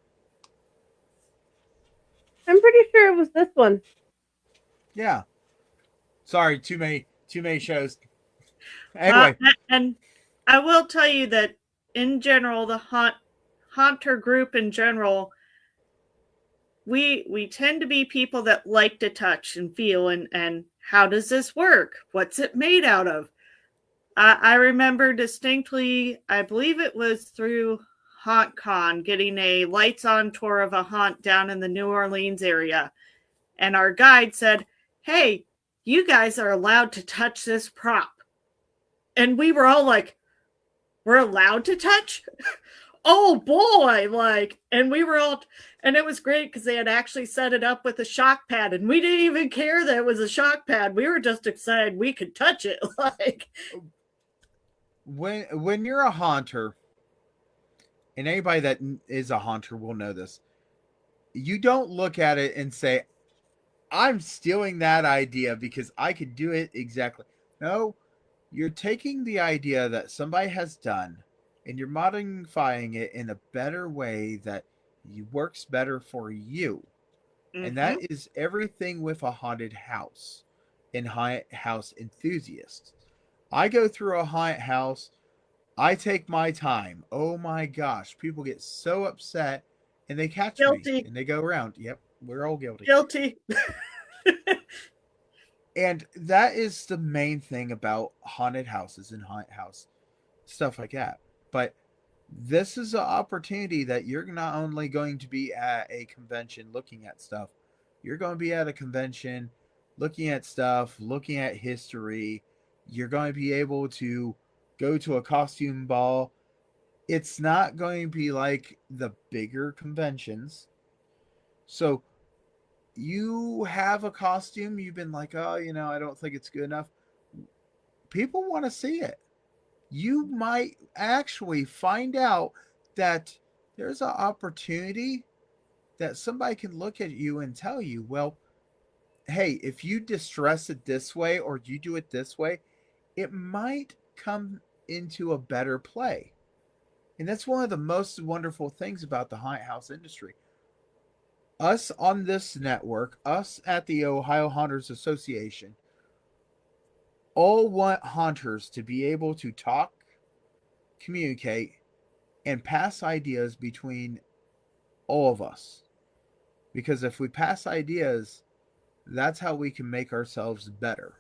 I'm pretty sure it was this one. Yeah. Sorry, too many shows. Anyway, And I will tell you that in general, the haunter group in general, we tend to be people that like to touch and feel and how does this work? What's it made out of? I remember distinctly, I believe it was through HauntCon, getting a lights on tour of a haunt down in the New Orleans area. And our guide said, hey, you guys are allowed to touch this prop. And we were all like, we're allowed to touch? Oh boy, and we were all, and it was great because they had actually set it up with a shock pad, and we didn't even care that it was a shock pad. We were just excited we could touch it. when you're a haunter, and anybody that is a haunter will know this, you don't look at it and say, I'm stealing that idea because I could do it exactly. No, you're taking the idea that somebody has done and you're modifying it in a better way that works better for you. Mm-hmm. And that is everything with a haunted house and haunted house enthusiasts. I go through a haunted house, I take my time. Oh my gosh, people get so upset and they catch me and they go around. Yep, we're all guilty. Guilty. And that is the main thing about haunted houses and haunted house stuff like that. But this is an opportunity that you're not only going to be at a convention looking at stuff, you're going to be at a convention looking at stuff, looking at history. You're going to be able to go to a costume ball. It's not going to be like the bigger conventions. So you have a costume, you've been like, oh, I don't think it's good enough. People want to see it. You might actually find out that there's an opportunity that somebody can look at you and tell you, well, hey, if you distress it this way or you do it this way, it might come into a better play. And that's one of the most wonderful things about the haunted house industry. Us on this network, us at the Ohio Haunters Association, all want haunters to be able to talk, communicate, and pass ideas between all of us. Because if we pass ideas, that's how we can make ourselves better.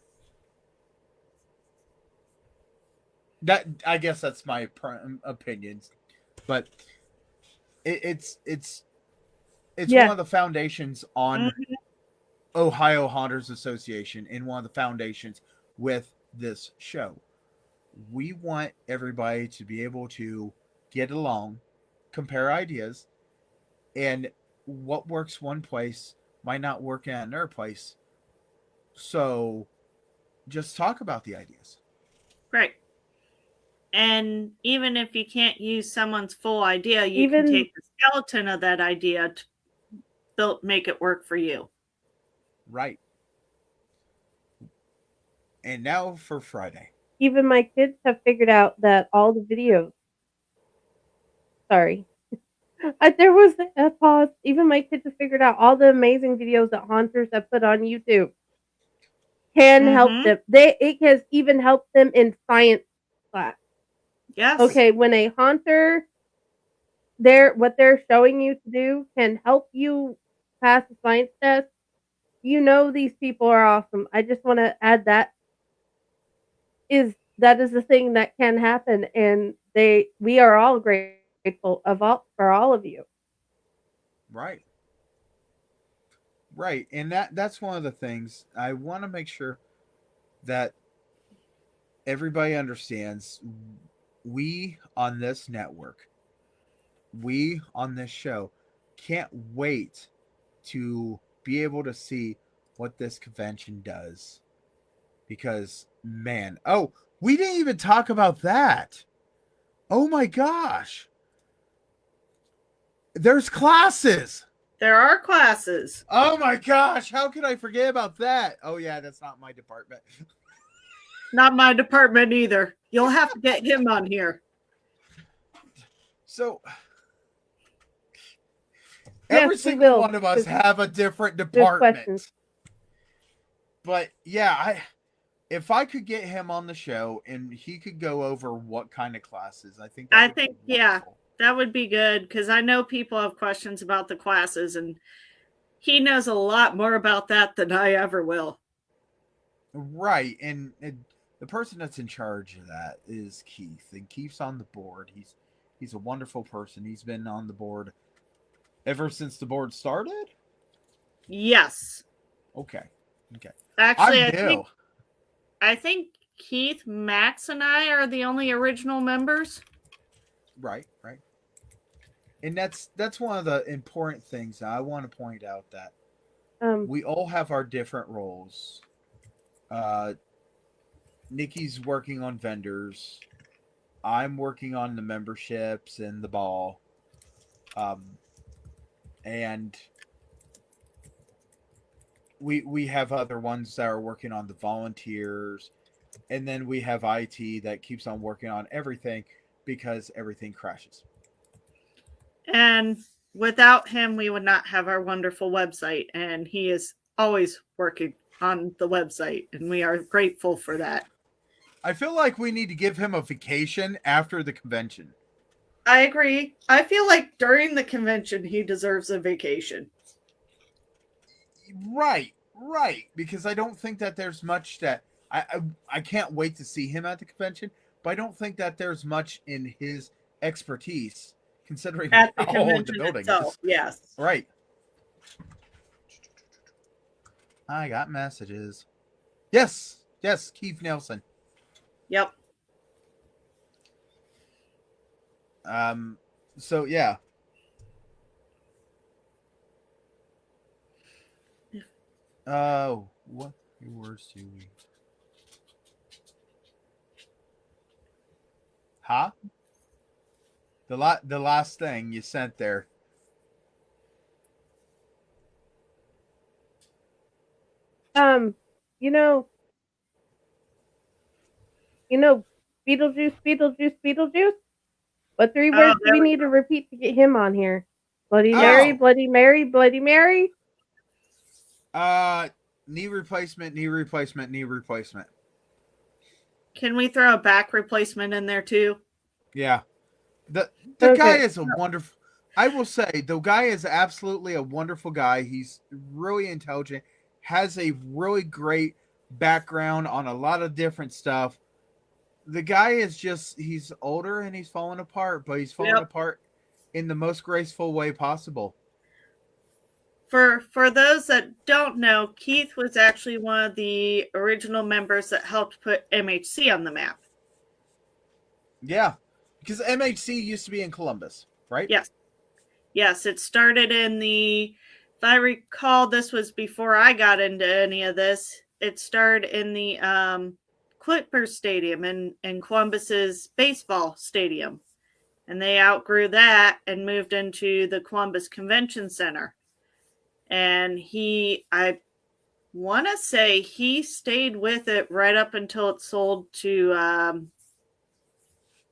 That, I guess that's my opinions, but it's Yeah. one of the foundations on Ohio Haunters Association and one of the foundations with this show. We want everybody to be able to get along, compare ideas, and what works one place might not work in another place. So just talk about the ideas. Right. And even if you can't use someone's full idea, you can take the skeleton of that idea to make it work for you. Right. And now for Friday. Even my kids have figured out that all the videos. Sorry. There was a pause. Even my kids have figured out all the amazing videos that haunters have put on YouTube can help them. It has even helped them in science class. Yes. Okay, when a haunter, what they're showing you to do can help you pass a science test, these people are awesome. I just want to add that is the thing that can happen, and we are all grateful for all of you. Right. Right. And that's one of the things I want to make sure that everybody understands. We on this network, we on this show can't wait to be able to see what this convention does. Because, man, oh, we didn't even talk about that. Oh my gosh. There's classes. There are classes. Oh my gosh, how could I forget about that? Oh yeah, that's not my department. Not my department either. You'll have to get him on here. So Yes, every single one of us have a different department. But yeah, if I could get him on the show and he could go over what kind of classes, I think yeah, that would be good, because I know people have questions about the classes, and he knows a lot more about that than I ever will. Right, and the person that's in charge of that is Keith, and Keith's on the board. He's a wonderful person. He's been on the board ever since the board started? Yes. Okay. Actually, I think Keith, Max, and I are the only original members. Right. And that's one of the important things I want to point out, that we all have our different roles. Nikki's working on vendors. I'm working on the memberships and the ball. And we have other ones that are working on the volunteers. And then we have IT that keeps on working on everything because everything crashes. And without him, we would not have our wonderful website. And he is always working on the website, and we are grateful for that. I feel like we need to give him a vacation after the convention. I agree. I feel like during the convention, he deserves a vacation. Right. Because I don't think that there's much that I can't wait to see him at the convention, but I don't think that there's much in his expertise, considering At the how old the convention building itself, is. yes. Right. I got messages. Yes, yes, Keith Nelson. Yep. So yeah. What words do we? Huh? The last thing you sent there. You know, you know, Beetlejuice, Beetlejuice, Beetlejuice. What three Oh, words do there we we need to repeat to get him on here? Bloody Mary, Oh, Bloody Mary, Bloody Mary. knee replacement, knee replacement, knee replacement. Can we throw a back replacement in there too? Yeah. The guy Okay. is a wonderful. I will say the guy is absolutely a wonderful guy. He's really intelligent, has a really great background on a lot of different stuff. The guy is just he's older and he's falling apart, but he's falling Yep. apart in the most graceful way possible. For those that don't know, Keith was actually one of the original members that helped put MHC on the map. Yeah. Because MHC used to be in Columbus, right? Yes. Yes, it started in the, if I recall, this was before I got into any of this. It started in the Clippers Stadium in Columbus's baseball stadium. And they outgrew that and moved into the Columbus Convention Center. And I want to say he stayed with it right up until it sold to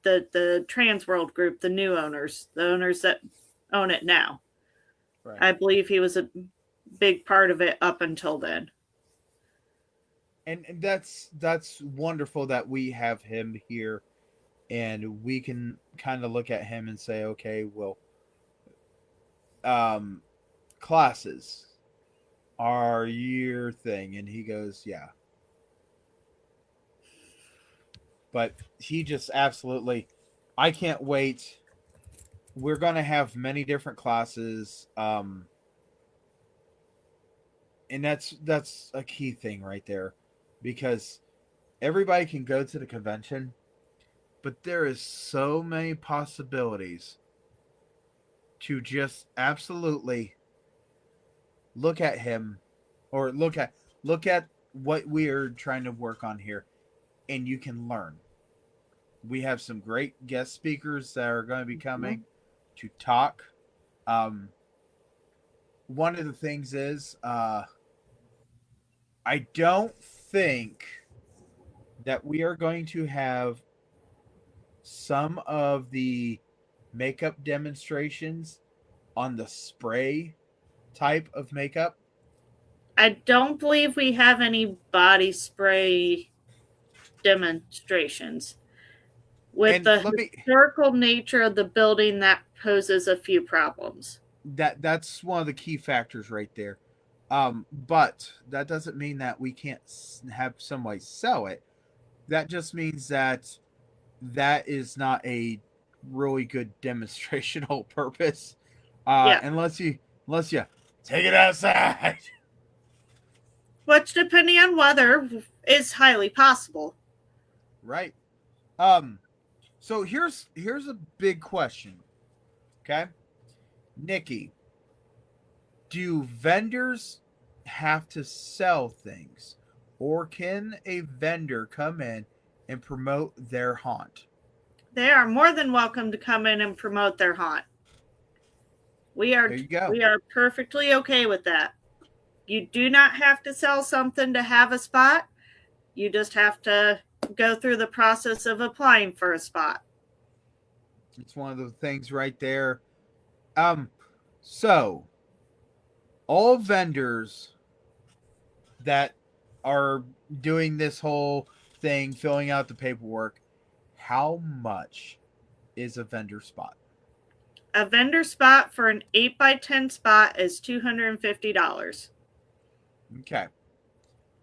the Trans World Group, the new owners, the owners that own it now. Right. I believe he was a big part of it up until then. And that's wonderful that we have him here, and we can kind of look at him and say, okay, well, classes are your thing, and he goes, yeah. But he just absolutely, I can't wait. We're gonna have many different classes, and that's a key thing right there, because everybody can go to the convention, but there is so many possibilities to just absolutely look at him, or look at what we are trying to work on here, and you can learn. We have some great guest speakers that are going to be coming to talk. One of the things is I don't think that we are going to have some of the makeup demonstrations on the spray type of makeup. I don't believe we have any body spray demonstrations. With And the historical nature of the building, that poses a few problems. That's one of the key factors right there. But that doesn't mean that we can't have somebody sell it. That just means that that is not a really good demonstrational purpose. Yeah. Unless you take it outside. Which, depending on weather, is highly possible. Right. So here's a big question. Okay? Nikki, do vendors have to sell things, or can a vendor come in and promote their haunt? They are more than welcome to come in and promote their haunt. We are perfectly okay with that. You do not have to sell something to have a spot. You just have to go through the process of applying for a spot. It's one of the things right there. So all vendors that are doing this whole thing, filling out the paperwork, how much is a vendor spot? A vendor spot for an 8x10 spot is $250. Okay.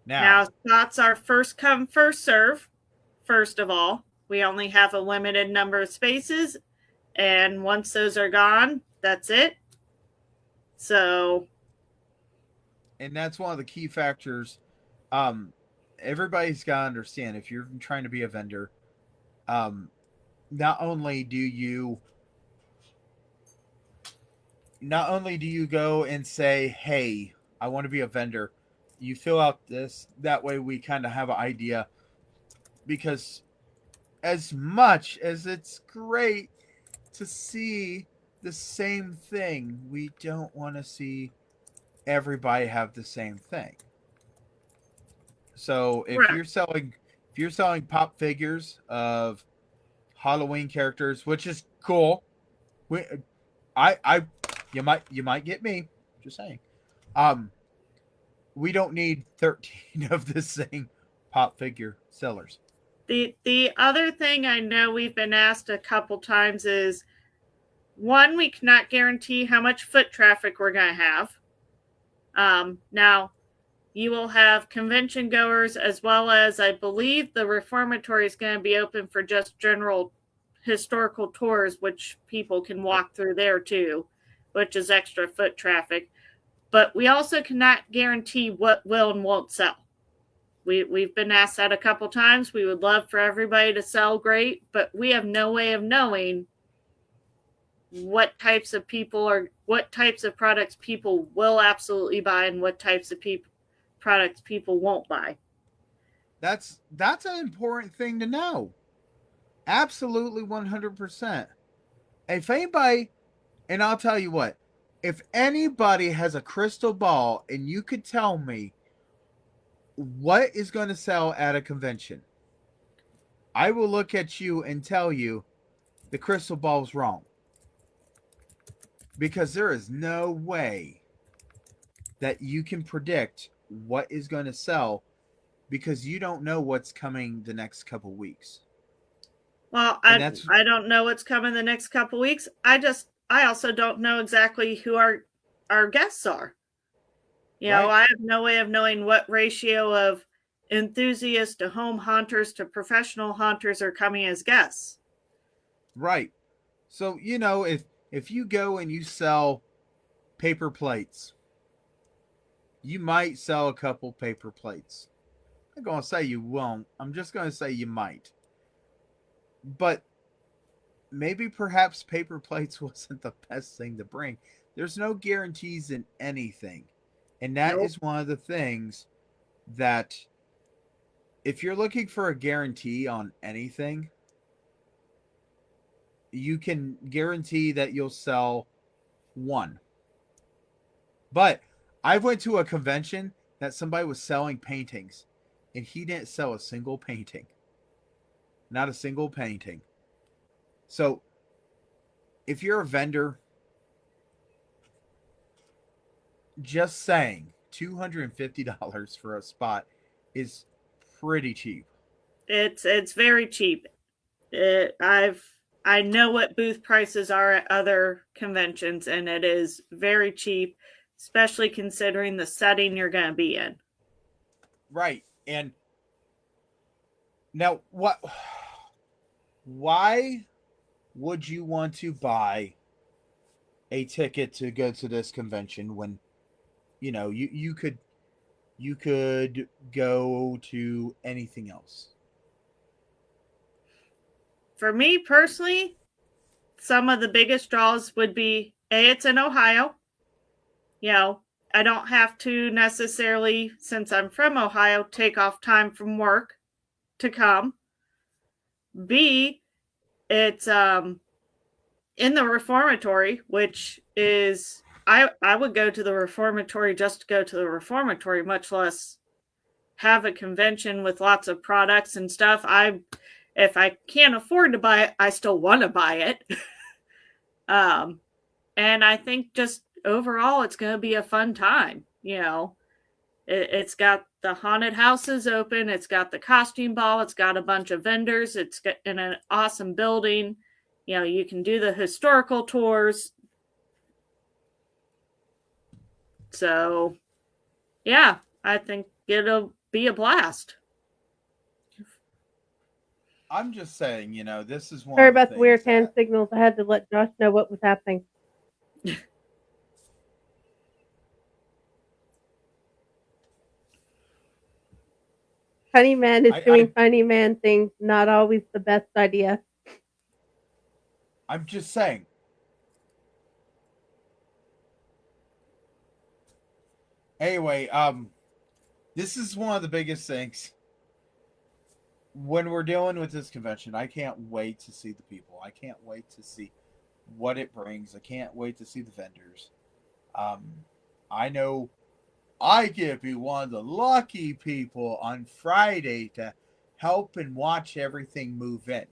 Now, spots are first come, first serve. First of all, we only have a limited number of spaces, And once those are gone, that's it. So, and that's one of the key factors. Everybody's got to understand, if you're trying to be a vendor, um, not only do you go and say, hey, I want to be a vendor, you fill out this, that way we kind of have an idea, because as much as it's great to see the same thing, we don't want to see everybody have the same thing. So if you're selling pop figures of Halloween characters, which is cool, we, I you might get me. Just saying. Um, we don't need 13 of the same pop figure sellers. the other thing I know we've been asked a couple times is, one, we cannot guarantee how much foot traffic we're going to have. Now, you will have convention goers, as well as, I believe, the reformatory is going to be open for just general historical tours, which people can walk through there too, which is extra foot traffic. But we also cannot guarantee what will and won't sell. We've been asked that a couple times. We would love for everybody to sell great, but we have no way of knowing what types of products people will absolutely buy and what types of products people won't buy. That's an important thing to know. Absolutely 100%. If anybody, and I'll tell you what, if anybody has a crystal ball and you could tell me what is going to sell at a convention, I will look at you and tell you the crystal ball's wrong. Because there is no way that you can predict what is going to sell, because you don't know what's coming the next couple weeks. Well, I don't know what's coming the next couple weeks. I also don't know exactly who our guests are. You know, I have no way of knowing what ratio of enthusiasts to home hunters to professional hunters are coming as guests. Right. So, you know, if you go and you sell paper plates, you might sell a couple paper plates. I'm not going to say you won't. I'm just going to say you might. But maybe perhaps paper plates wasn't the best thing to bring. There's no guarantees in anything. And that is one of the things that, if you're looking for a guarantee on anything, you can guarantee that you'll sell one. But I went to a convention that somebody was selling paintings, and he didn't sell a single painting. Not a single painting. So, if you're a vendor, just saying, $250 for a spot is pretty cheap. It's very cheap. I know what booth prices are at other conventions, and it is very cheap, especially considering the setting you're going to be in. Right. And now, why would you want to buy a ticket to go to this convention when, you know, you could go to anything else? For me personally, some of the biggest draws would be, it's in Ohio. You know, I don't have to necessarily, since I'm from Ohio, take off time from work to come. B, it's in the reformatory, which is, I would go to the reformatory just to go to the reformatory, much less have a convention with lots of products and stuff. If I can't afford to buy it, I still want to buy it. And I think just overall, it's going to be a fun time. You know, it's got the haunted houses open. It's got the costume ball. It's got a bunch of vendors. It's got in an awesome building. You know, you can do the historical tours. So, yeah, I think it'll be a blast. I'm just saying, this is one Sorry of the about the weird things hand that signals. I had to let Josh know what was happening. Funny man is doing I funny man things, not always the best idea. I'm just saying. Anyway, this is one of the biggest things when we're dealing with this convention. I can't wait to see the people. I can't wait to see what it brings. I can't wait to see the vendors. Um, I know I get to be one of the lucky people on Friday to help and watch everything move in.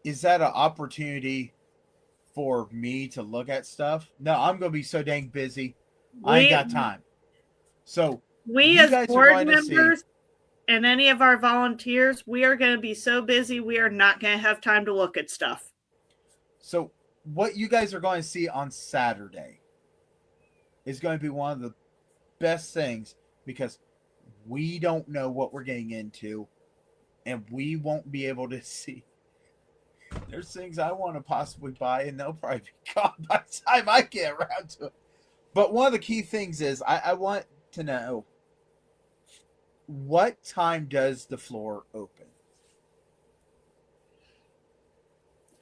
Is that an opportunity for me to look at stuff? No, I'm going to be so dang busy. I ain't We got time. So we you as guys are board going to see. members and any of our volunteers, we are going to be so busy we are not going to have time to look at stuff. So what you guys are going to see on Saturday is going to be one of the best things because we don't know what we're getting into and we won't be able to see. There's things I want to possibly buy and they'll probably be gone by the time I get around to it. But one of the key things is I want to know, what time does the floor open?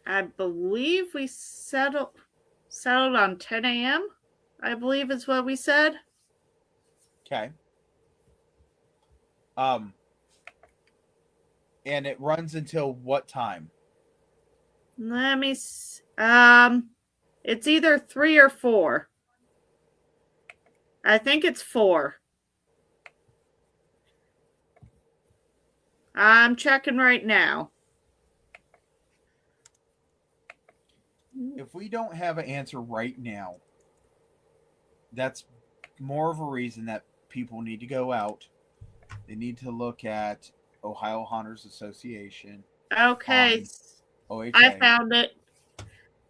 I believe we settled on 10 a.m. I believe is what we said. Okay. And it runs until what time? Let me. It's either 3 or 4. I think it's 4. I'm checking right now. If we don't have an answer right now, that's more of a reason that people need to go out. They need to look at Ohio Hunters Association Okay, on OHA. I found it.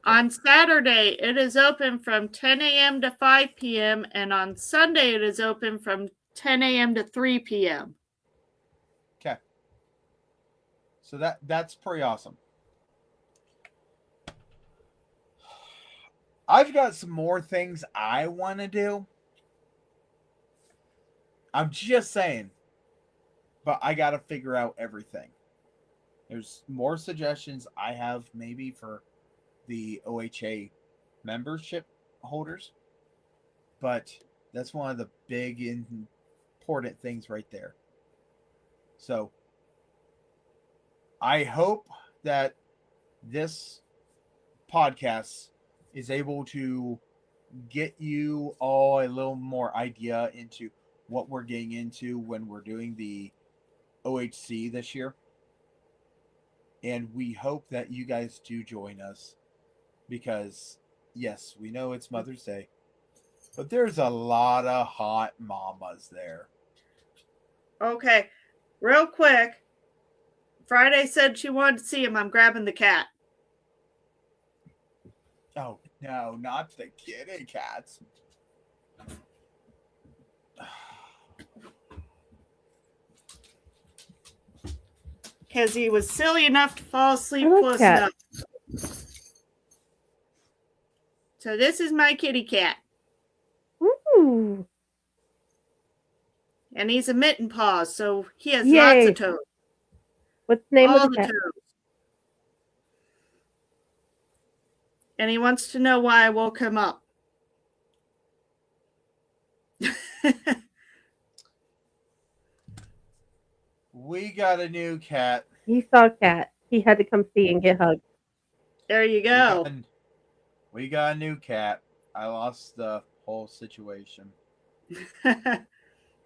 On Saturday, it is open from 10 a.m. to 5 p.m. and on Sunday, it is open from 10 a.m. to 3 p.m. Okay. So that's pretty awesome. I've got some more things I want to do. I'm just saying. But I got to figure out everything. There's more suggestions I have maybe for the OHA membership holders. But that's one of the big important things right there. So I hope that this podcast is able to get you all a little more idea into what we're getting into when we're doing the OHC this year. And we hope that you guys do join us because, yes, we know it's Mother's Day, but there's a lot of hot mamas there. Okay, real quick. Friday said she wanted to see him. I'm grabbing the cat. Oh, no, not the kitty cats. Because he was silly enough to fall asleep I like close cats. enough. So this is my kitty cat. Ooh. And he's a mitten paw, so he has Yay. lots of toes. What's the name All of the cat? toes. And he wants to know why I woke him up. We got a new cat. He saw a cat. He had to come see and get hugged. There you go. We got a new cat. I lost the whole situation.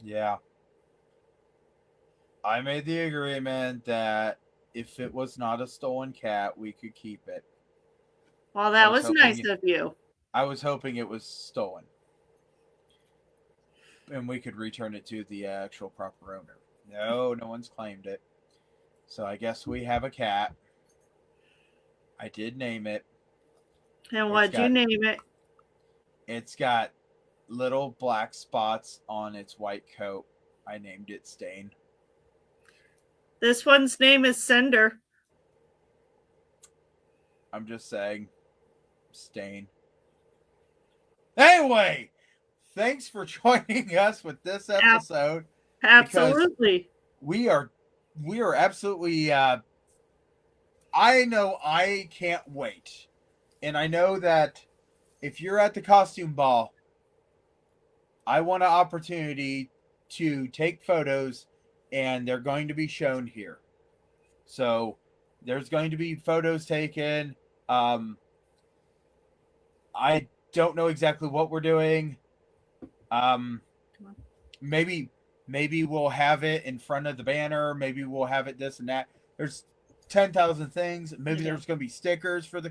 Yeah. I made the agreement that if it was not a stolen cat, we could keep it. Well, that was nice of you. I was hoping it was stolen. And we could return it to the actual proper owner. No one's claimed it. So I guess we have a cat. I did name it. And what'd you name it? It's got little black spots on its white coat. I named it Stain. This one's name is Cinder. I'm just saying. Stain. Anyway, thanks for joining us with this episode. Absolutely. We are absolutely I know I can't wait. And I know that if you're at the costume ball, I want an opportunity to take photos, and they're going to be shown here. So there's going to be photos taken. I don't know exactly what we're doing. Maybe we'll have it in front of the banner. Maybe we'll have it this and that. There's 10,000 things. Maybe there's going to be stickers for the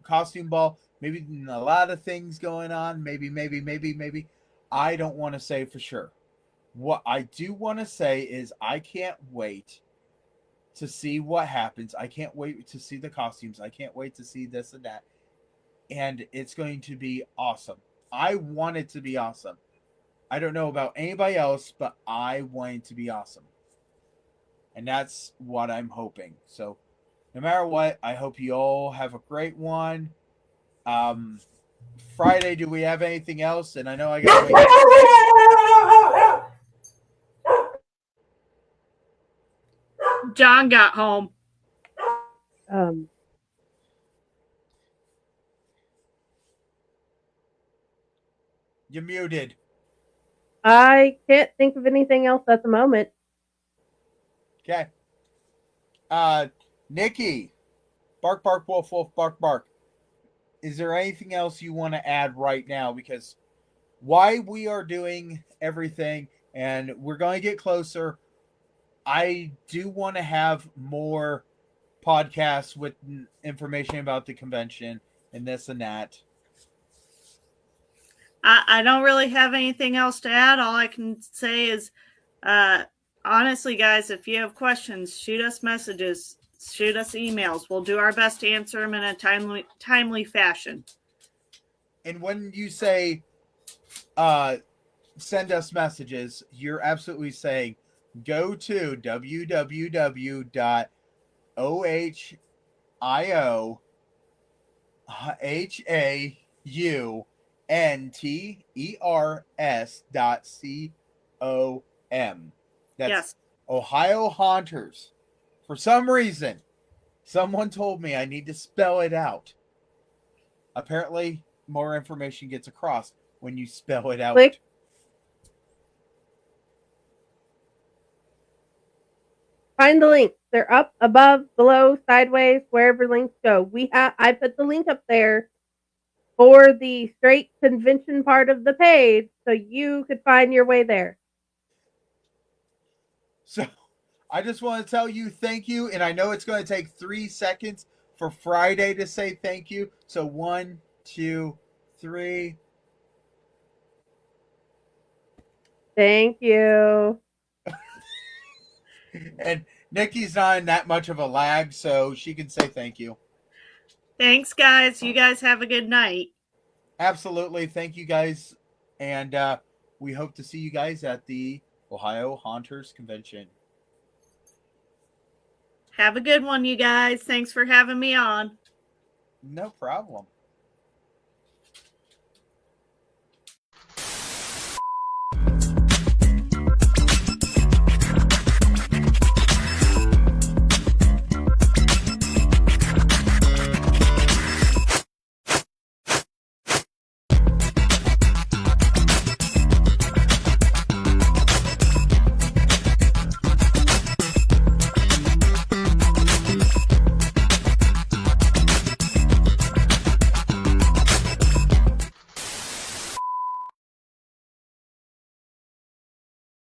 costume ball. Maybe a lot of things going on. Maybe. I don't want to say for sure. What I do want to say is I can't wait to see what happens. I can't wait to see the costumes. I can't wait to see this and that. And it's going to be awesome. I want it to be awesome. I don't know about anybody else, but I want it to be awesome. And that's what I'm hoping. So no matter what, I hope you all have a great one. Friday, do we have anything else? And I know I got to wait. John got home. You're muted. I can't think of anything else at the moment. Okay. Nikki, bark, bark, wolf, wolf, bark, bark. Is there anything else you want to add right now? Because why we are doing everything, and we're going to get closer. I do want to have more podcasts with information about the convention and this and that. I don't really have anything else to add. All I can say is, honestly, guys, if you have questions, shoot us messages, shoot us emails. We'll do our best to answer them in a timely fashion. And when you say send us messages, you're absolutely saying go to www.ohiohunters.com. That's yes. Ohio Haunters. For some reason, someone told me I need to spell it out. Apparently, more information gets across when you spell it out. Click. Find the links. They're up, above, below, sideways, wherever links go. I put the link up there for the straight convention part of the page, so you could find your way there. So, I just want to tell you thank you, and I know it's going to take 3 seconds for Friday to say thank you. So 1, 2, 3. Thank you. And Nikki's not in that much of a lag, so she can say thank you. Thanks, guys. You guys have a good night. Absolutely. Thank you, guys. And we hope to see you guys at the Ohio Haunters Convention. Have a good one, you guys. Thanks for having me on. No problem.